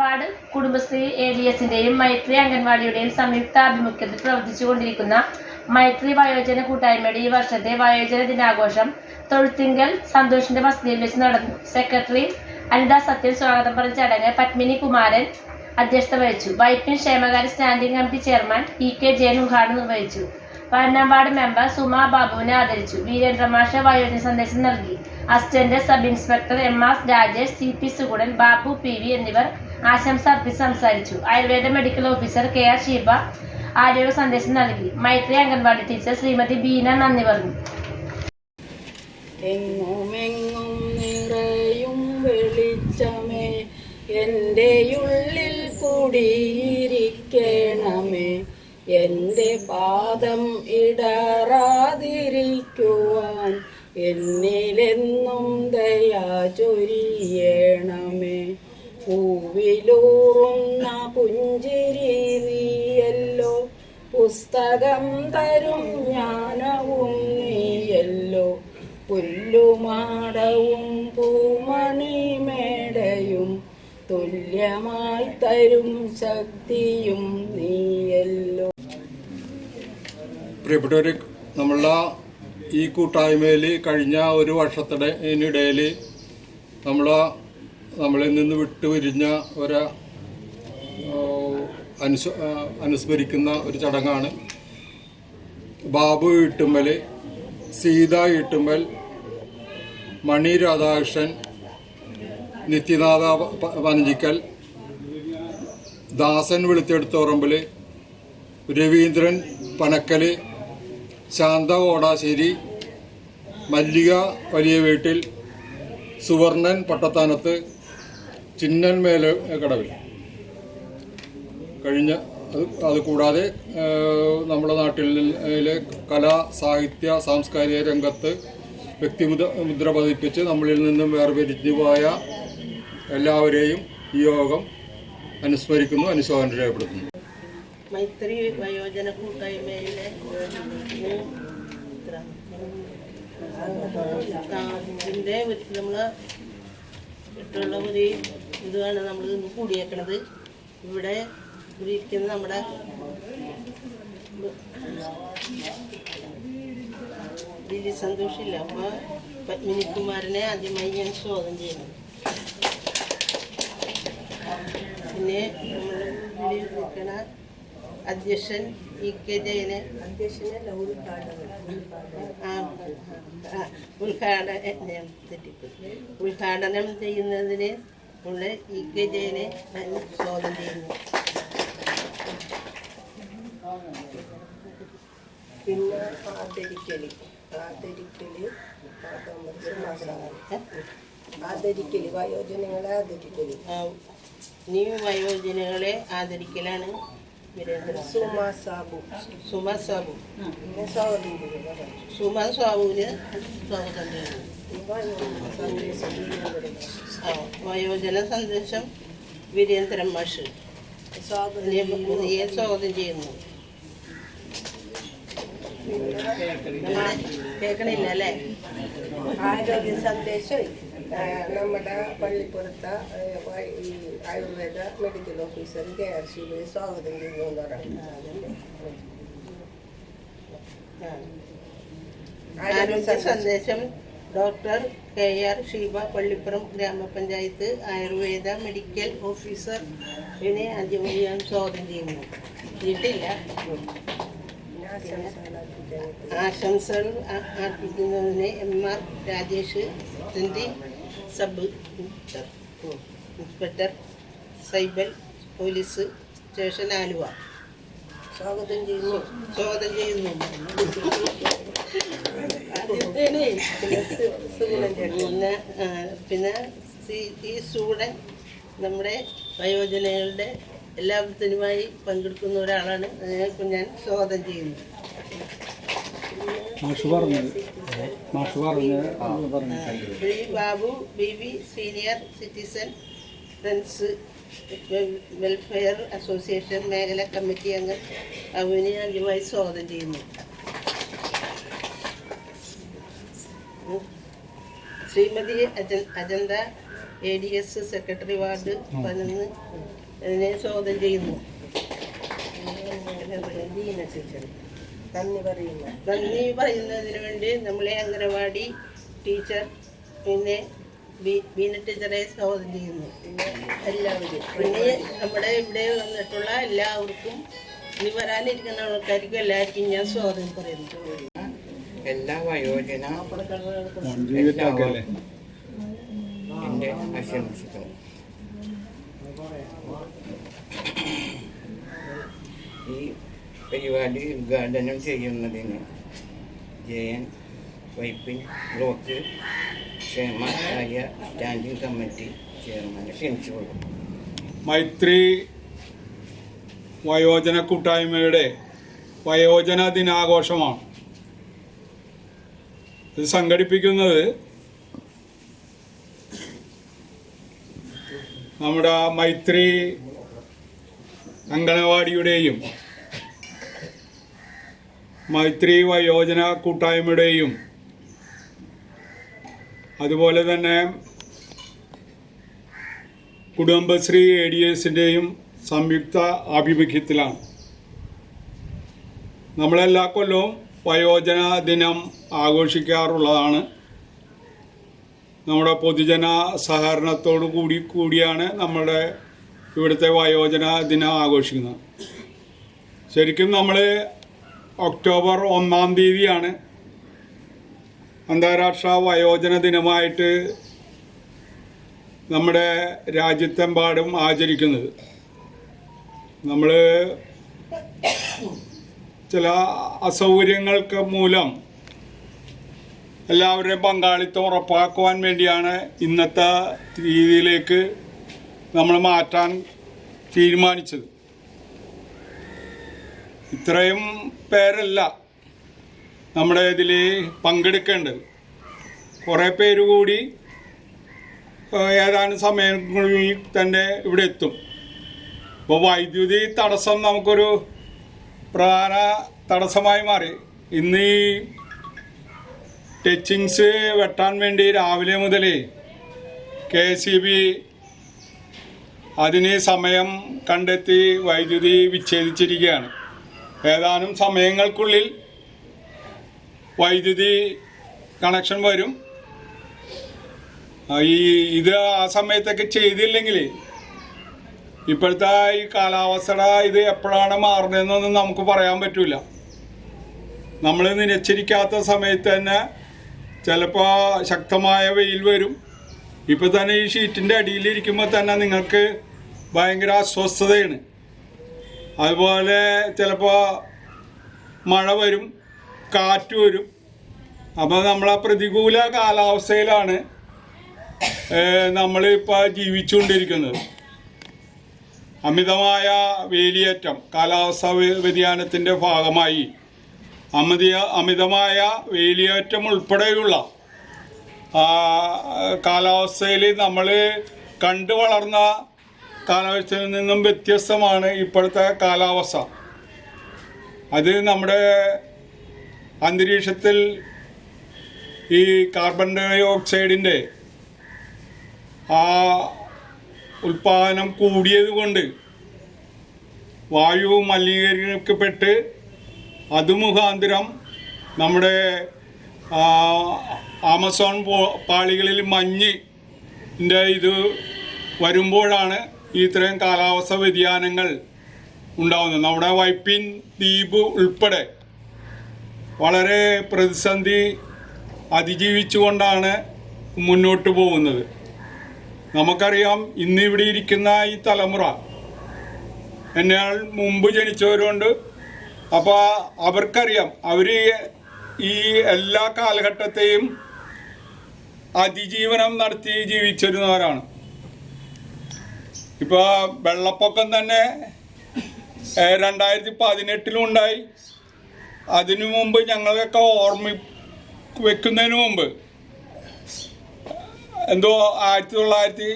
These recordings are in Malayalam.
വാർഡ് കുടുംബശ്രീ ADSന്റെയും മൈത്രി അംഗൻവാടിയുടെയും സംയുക്താഭിമുഖ്യത്തിൽ പ്രവർത്തിച്ചുകൊണ്ടിരിക്കുന്ന മൈത്രി വയോജന കൂട്ടായ്മയുടെ ഈ വർഷത്തെ വയോജന ദിനാഘോഷം തൊഴുത്തിങ്കൽ സന്തോഷിന്റെ വസതിയിൽ വെച്ച് നടന്നു. സെക്രട്ടറി അനിത സത്യൻ സ്വാഗതം പറഞ്ഞ ചടങ്ങ് പത്മിനി കുമാരൻ അധ്യക്ഷത വഹിച്ചു. വൈപ്പിൻ ക്ഷേമകാര്യ standing committee chairman EK Jayan ഉദ്ഘാടനം നിർവഹിച്ചു. പതിനൊന്നാം വാർഡ് മെമ്പർ സുമ ബാബുവിനെ ആദരിച്ചു. വീരേന്ദ്രമാഷ് വയോജന സന്ദേശം നൽകി. Assistant sub inspector MS Rajesh, CP Sugunan, Babu PV എന്നിവർ ആശംസ അർപ്പിച്ച് സംസാരിച്ചു. Ayurveda medical officer KR Sheeba ആരോഗ്യ സന്ദേശം നൽകി. മൈത്രി അംഗൻവാടി ടീച്ചർ ശ്രീമതി ബീന നന്ദി പറഞ്ഞു. എങ്ങുമെങ്ങും നിറയും വെളിച്ചമേ, എൻ്റെ ഉള്ളിൽ കൂടിയിരിക്കണമേ, എൻ്റെ പാദം ഇടറാതിരിക്കുവാൻ എന്നിലെന്നും ദയാ ചൊരിയണമേ. പൂവിലൂറുന്ന പുഞ്ചിരി നീയല്ലോ, പുസ്തകം തരും ജ്ഞാനവും നീയല്ലോ, പുല്ലുമാടവും പൂമണിമേടയും തുല്യമായി തരും ശക്തിയും നീയല്ലോ. പ്രിയപ്പെട്ടവർ, നമ്മളുടെ ഈ കൂട്ടായ്മയിൽ കഴിഞ്ഞ ഒരു വർഷത്തിനിടയിൽ നമ്മളിൽ നിന്ന് വിട്ടുപിരിഞ്ഞ അനുസ്മരിക്കുന്ന ഒരു ചടങ്ങാണ്. ബാബു ഈട്ടുമ്മൽ, സീത ഈട്ടുമ്മൽ, മണി രാധാകൃഷ്ണൻ, നിത്യനാഥ പനഞ്ചിക്കൽ, ദാസൻ വെളുത്തെടുത്തോറമ്പൽ, രവീന്ദ്രൻ പനക്കൽ, ശാന്ത ഓടാശ്ശേരി, മല്ലിക വലിയ വീട്ടിൽ, സുവർണൻ പട്ടത്താനത്ത്, ചിന്നൻ മേലക്കടവിൽ അതുകൂടാതെ നമ്മുടെ നാട്ടിലെ കലാ സാഹിത്യ സാംസ്കാരിക രംഗത്ത് വ്യക്തിമുദ്ര പതിപ്പിച്ച് നമ്മളിൽ നിന്നും വേർപിരിഞ്ഞു പോയ എല്ലാവരെയും ഈ യോഗം അനുസ്മരിക്കുന്നു, അനുശോചനം രേഖപ്പെടുത്തുന്നു. മൈത്രി വയോജന കൂട്ടായ്മയിലെ നമ്മൾ ഇട്ടുള്ള ഒരു ഇതാണ് നമ്മൾ ഇന്ന് കൂടിയേക്കണത്. ഇവിടെ ഇരിക്കുന്ന നമ്മുടെ ദിലി സന്തോഷില്ല, അപ്പോൾ പത്മിനി കുമാരനെ ആദ്യമായി ഞാൻ സ്വാഗതം ചെയ്യുന്നു. പിന്നെ നമ്മൾ നിൽക്കണ അധ്യക്ഷൻ EK ജയന് ഉദ്ഘാടനം ചെയ്യുന്നതിന് നമ്മൾ EK ജയനെ സ്വാഗതം ചെയ്യുന്നു. പിന്നെ ആദരിക്കല് വയോജനങ്ങളെ ആദരിക്കല്. ഇനി വയോജനങ്ങളെ ആദരിക്കലാണ്. സുമ സാബു പിന്നെ സുമ സാബുവിന് സ്വാഗതം ചെയ്യുന്നു. വയോജന സന്ദേശം വീരേന്ദ്രൻ മാഷ് സ്വാഗതം ചെയ്യുന്നു. കേൾക്കണില്ല അല്ലേ? ആരോഗ്യ സന്ദേശം നമ്മുടെ പള്ളിപ്പുറത്തെ ഈ ആയുർവേദ മെഡിക്കൽ ഓഫീസർ KR ഷീബയെ സ്വാഗതം ചെയ്യുന്നു എന്ന് പറയുന്നത്. ആരോഗ്യ സന്ദേശം ഡോക്ടർ KR ഷീബ, പള്ളിപ്പുറം ഗ്രാമപഞ്ചായത്ത് ആയുർവേദ മെഡിക്കൽ ഓഫീസർ. ഇതിനെ ആദ്യമായി ഞാൻ സ്വാഗതം ചെയ്യുന്നു. കിട്ടില്ല. ആശംസകൾ അർപ്പിക്കുന്നതിന് MR Rajesh, sub inspector cyber, police station Aluva സ്വാഗതം ചെയ്യുന്നു. പിന്നെ ഈ സ്റ്റുഡൻറ് നമ്മുടെ വയോജനങ്ങളുടെ എല്ലാത്തിനുമായി പങ്കെടുക്കുന്ന ഒരാളാണ്. ഞാൻ സ്വാഗതം ചെയ്യുന്നു. Shri Babu BV, senior citizen friends welfare association മേഖല കമ്മിറ്റി അംഗം, അവനെ ആദ്യമായി സ്വാഗതം ചെയ്യുന്നു. Shrimati Ajantha ADS secretary ward 11 ഇതിനെ സ്വാഗതം ചെയ്യുന്നു. നന്ദി പറയുന്നതിന് വേണ്ടി നമ്മളെ അംഗനവാടി ടീച്ചർ പിന്നെ ബീന ടീച്ചറെ സ്വാഗതം ചെയ്യുന്നു. പിന്നെ എല്ലാവരും പിന്നെ നമ്മുടെ ഇവിടെ വന്നിട്ടുള്ള എല്ലാവർക്കും ഇനി വരാനിരിക്കുന്ന ആൾക്കാർക്കും എല്ലാവർക്കും ഞാൻ സ്വാഗതം പറയുന്നു. എല്ലാ വയോജന എൻ്റെ ആശംസിക്കുന്നു. ഈ പരിപാടി ഉദ്ഘാടനം ചെയ്യുന്നതിന് ജയൻ വൈപ്പിൻ ബ്ലോക്ക് ക്ഷേമകാര്യ സ്റ്റാൻഡിംഗ് കമ്മിറ്റി ചെയർമാനെ ക്ഷണിച്ചുകൊള്ളും. മൈത്രി വയോജന കൂട്ടായ്മയുടെ വയോജന ദിനാഘോഷമാണ്. ഇത് സംഘടിപ്പിക്കുന്നത് നമ്മുടെ മൈത്രി അങ്കണവാടിയുടെയും മൈത്രി വയോജന കൂട്ടായ്മയുടെയും അതുപോലെ തന്നെ കുടുംബശ്രീ ADSൻ്റെയും സംയുക്ത ആഭിമുഖ്യത്തിലാണ്. നമ്മളെല്ലാ കൊല്ലവും വയോജന ദിനം ആഘോഷിക്കാറുള്ളതാണ്. നമ്മുടെ പൊതുജന സഹകരണത്തോടു കൂടിയാണ് നമ്മുടെ ഇവിടുത്തെ വയോജന ദിനം ആഘോഷിക്കുന്നത്. ശരിക്കും നമ്മൾ ഒക്ടോബർ 1-ാം തീയതിയാണ് അന്താരാഷ്ട്ര വയോജന ദിനമായിട്ട് നമ്മുടെ രാജ്യത്തെമ്പാടും ആചരിക്കുന്നത്. നമ്മൾ ചില അസൗകര്യങ്ങൾക്ക് മൂലം എല്ലാവരുടെയും പങ്കാളിത്തം ഉറപ്പാക്കുവാൻ വേണ്ടിയാണ് ഇന്നത്തെ രീതിയിലേക്ക് നമ്മൾ മാറ്റാൻ തീരുമാനിച്ചത്. ഇത്രയും പേരല്ല നമ്മുടെ ഇതിൽ പങ്കെടുക്കേണ്ടത്. കുറേ പേര് കൂടി ഏതാനും സമയങ്ങളിൽ തന്നെ ഇവിടെ എത്തും. ഇപ്പോൾ വൈദ്യുതി തടസ്സം നമുക്കൊരു പ്രധാന തടസ്സമായി മാറി. ഇന്ന് ഈ ടച്ചിങ്സ് വെട്ടാൻ വേണ്ടി രാവിലെ മുതൽ KSEB അതിന് സമയം കണ്ടെത്തി വൈദ്യുതി വിച്ഛേദിച്ചിരിക്കുകയാണ്. ഏതാനും സമയങ്ങൾക്കുള്ളിൽ വൈദ്യുതി കണക്ഷൻ വരും. ഇത് ആ സമയത്തൊക്കെ ചെയ്തില്ലെങ്കിൽ ഇപ്പോഴത്തെ ഈ കാലാവസ്ഥയുടെ ഇത് എപ്പോഴാണ് മാറുന്നതെന്നൊന്നും നമുക്ക് പറയാൻ പറ്റില്ല. നമ്മൾ നിശ്ചയിക്കാത്ത സമയത്ത് തന്നെ ചിലപ്പോൾ ശക്തമായ വെയിൽ വരും. ഇപ്പോൾ തന്നെ ഈ ഷീറ്റിൻ്റെ അടിയിലിരിക്കുമ്പോൾ തന്നെ നിങ്ങൾക്ക് ഭയങ്കര അസ്വസ്ഥതയാണ്. അതുപോലെ ചിലപ്പോൾ മഴ വരും, കാറ്റ് വരും. അപ്പോൾ നമ്മൾ ആ പ്രതികൂല കാലാവസ്ഥയിലാണ് നമ്മളിപ്പോൾ ജീവിച്ചുകൊണ്ടിരിക്കുന്നത്. അമിതമായ വേലിയേറ്റം കാലാവസ്ഥാ വ്യതിയാനത്തിൻ്റെ ഭാഗമായി അമിതമായ വേലിയേറ്റം ഉൾപ്പെടെയുള്ള കാലാവസ്ഥയിൽ നമ്മൾ കണ്ടു വളർന്ന കാലാവസ്ഥയിൽ നിന്നും വ്യത്യസ്തമാണ് ഇപ്പോഴത്തെ കാലാവസ്ഥ. അത് നമ്മുടെ അന്തരീക്ഷത്തിൽ ഈ കാർബൺ ഡൈ ഓക്സൈഡിൻ്റെ ഉൽപാദനം കൂടിയത് കൊണ്ട് വായു മലിനീകരിക്കപ്പെട്ട് അതുമുഖാന്തരം നമ്മുടെ ആമസോൺ പാളികളിൽ മഞ്ഞിൻ്റെ ഇത് വരുമ്പോഴാണ് ഇത്രയും കാലാവസ്ഥ വ്യതിയാനങ്ങൾ ഉണ്ടാകുന്നത്. നമ്മുടെ വൈപ്പിൻ ദ്വീപ് ഉൾപ്പെടെ വളരെ പ്രതിസന്ധി അതിജീവിച്ചുകൊണ്ടാണ് മുന്നോട്ട് പോകുന്നത്. നമുക്കറിയാം, ഇന്നിവിടെ ഇരിക്കുന്ന ഈ തലമുറ എന്നാൽ മുമ്പ് ജനിച്ചവരുണ്ട്. അപ്പോൾ അവർക്കറിയാം, അവർ ഈ എല്ലാ കാലഘട്ടത്തെയും അതിജീവനം നടത്തി ജീവിച്ചിരുന്നവരാണ്. ഇപ്പോൾ വെള്ളപ്പൊക്കം തന്നെ 2018 ഉണ്ടായി. അതിനു മുമ്പ് ഞങ്ങളൊക്കെ വെക്കുന്നതിന് മുമ്പ് എന്തോ 1900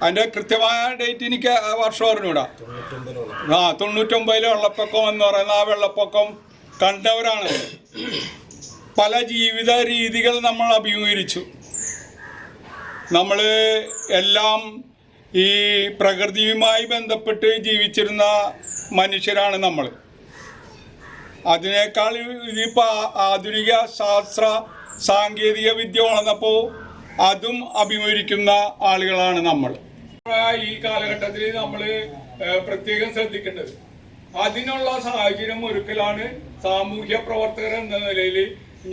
അതിൻ്റെ കൃത്യമായ ഡേറ്റ് എനിക്ക് വർഷം അറിഞ്ഞൂടാ. 99 വെള്ളപ്പൊക്കം എന്ന് പറയുന്ന ആ വെള്ളപ്പൊക്കം കണ്ടവരാണ്. പല ജീവിത രീതികൾ നമ്മൾ അഭിമുഖീകരിച്ചു. നമ്മൾ എല്ലാം ഈ പ്രകൃതിയുമായി ബന്ധപ്പെട്ട് ജീവിച്ചിരുന്ന മനുഷ്യരാണ് നമ്മൾ. അതിനേക്കാൾ ഇതിപ്പോൾ ആധുനിക ശാസ്ത്ര സാങ്കേതിക വിദ്യ വളർന്നപ്പോൾ അതും അഭിമുഖീകരിക്കുന്ന ആളുകളാണ് നമ്മൾ. ഈ കാലഘട്ടത്തിൽ നമ്മൾ പ്രത്യേകം ശ്രദ്ധിക്കേണ്ടത് അതിനുള്ള സാഹചര്യം ഒരുക്കലാണ് സാമൂഹ്യ പ്രവർത്തകർ എന്ന നിലയിൽ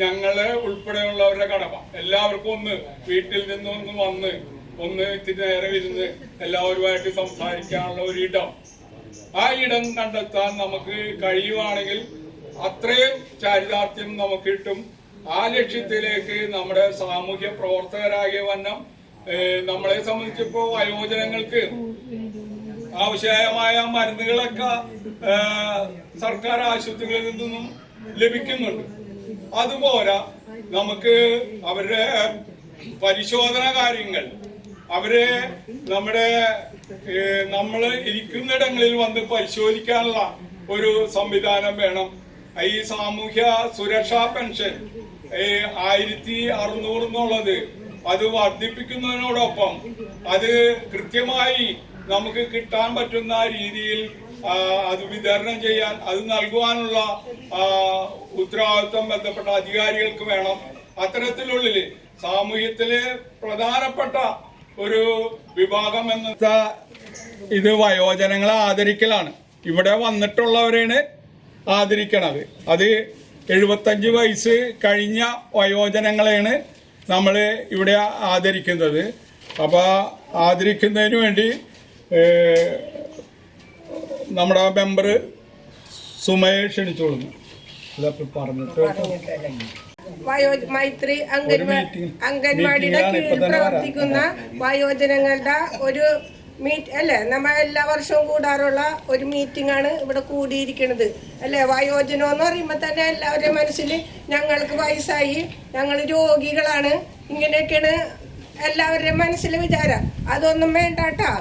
ഞങ്ങളെ ഉൾപ്പെടെയുള്ളവരുടെ കടമ. എല്ലാവർക്കും ഒന്ന് വീട്ടിൽ നിന്നൊന്ന് വന്ന് ഒന്ന് ഇത്തിരി നേരം ഇരുന്ന് എല്ലാവരുമായിട്ട് സംസാരിക്കാനുള്ള ഒരു ഇടം, ആ ഇടം കണ്ടെത്താൻ നമുക്ക് കഴിയുവാണെങ്കിൽ അത്രയും ചാരിതാർത്ഥ്യം നമുക്ക് കിട്ടും. ആ ലക്ഷ്യത്തിലേക്ക് നമ്മുടെ സാമൂഹ്യ പ്രവർത്തകരാകിയ വണ്ണം നമ്മളെ സംബന്ധിച്ചിപ്പോൾ വയോജനങ്ങൾക്ക് ആവശ്യമായ മരുന്നുകളൊക്കെ സർക്കാർ ആശുപത്രികളിൽ നിന്നും ലഭിക്കുന്നുണ്ട്. അതുപോലെ നമുക്ക് അവരുടെ പരിശോധന കാര്യങ്ങൾ അവരെ നമ്മൾ ഇരിക്കുന്നിടങ്ങളിൽ വന്ന് പരിശോധിക്കാനുള്ള ഒരു സംവിധാനം വേണം. ഈ സാമൂഹ്യ സുരക്ഷാ പെൻഷൻ 1600 എന്നുള്ളത് അത് വർദ്ധിപ്പിക്കുന്നതിനോടൊപ്പം അത് കൃത്യമായി നമുക്ക് കിട്ടാൻ പറ്റുന്ന രീതിയിൽ അത് വിതരണം ചെയ്യാൻ, അത് നൽകുവാനുള്ള ഉത്തരവാദിത്വം ബന്ധപ്പെട്ട അധികാരികൾക്ക് വേണം. അത്തരത്തിലുള്ളിൽ സാമൂഹ്യത്തിലെ പ്രധാനപ്പെട്ട ഒരു വിഭാഗം എന്ന ഇത് വയോജനങ്ങളെ ആദരിക്കലാണ്. ഇവിടെ വന്നിട്ടുള്ളവരാണ് ആദരിക്കണത്. അത് 75 വയസ്സ് കഴിഞ്ഞ വയോജനങ്ങളെയാണ് നമ്മൾ ഇവിടെ ആദരിക്കുന്നത്. അപ്പോൾ ആദരിക്കുന്നതിന് വേണ്ടി നമ്മുടെ മെമ്പർ സുമയെ ക്ഷണിച്ചോളുന്നു. ഇതൊക്കെ പറഞ്ഞിട്ട് മൈത്രി അംഗൻവാടിയുടെ കീഴിൽ പ്രവർത്തിക്കുന്ന വയോജനങ്ങളുടെ ഒരു അല്ലേ, നമ്മൾ എല്ലാ വർഷവും കൂടാറുള്ള ഒരു മീറ്റിംഗ് ആണ് ഇവിടെ കൂടിയിരിക്കുന്നത് അല്ലേ. വയോജനം എന്ന് പറയുമ്പോൾ തന്നെ എല്ലാവരുടെയും മനസ്സിൽ ഞങ്ങൾക്ക് വയസ്സായി, ഞങ്ങൾ രോഗികളാണ്, ഇങ്ങനെയൊക്കെയാണ് എല്ലാവരുടെയും മനസ്സിൽ വിചാരം. അതൊന്നും വേണ്ടാട്ടാ.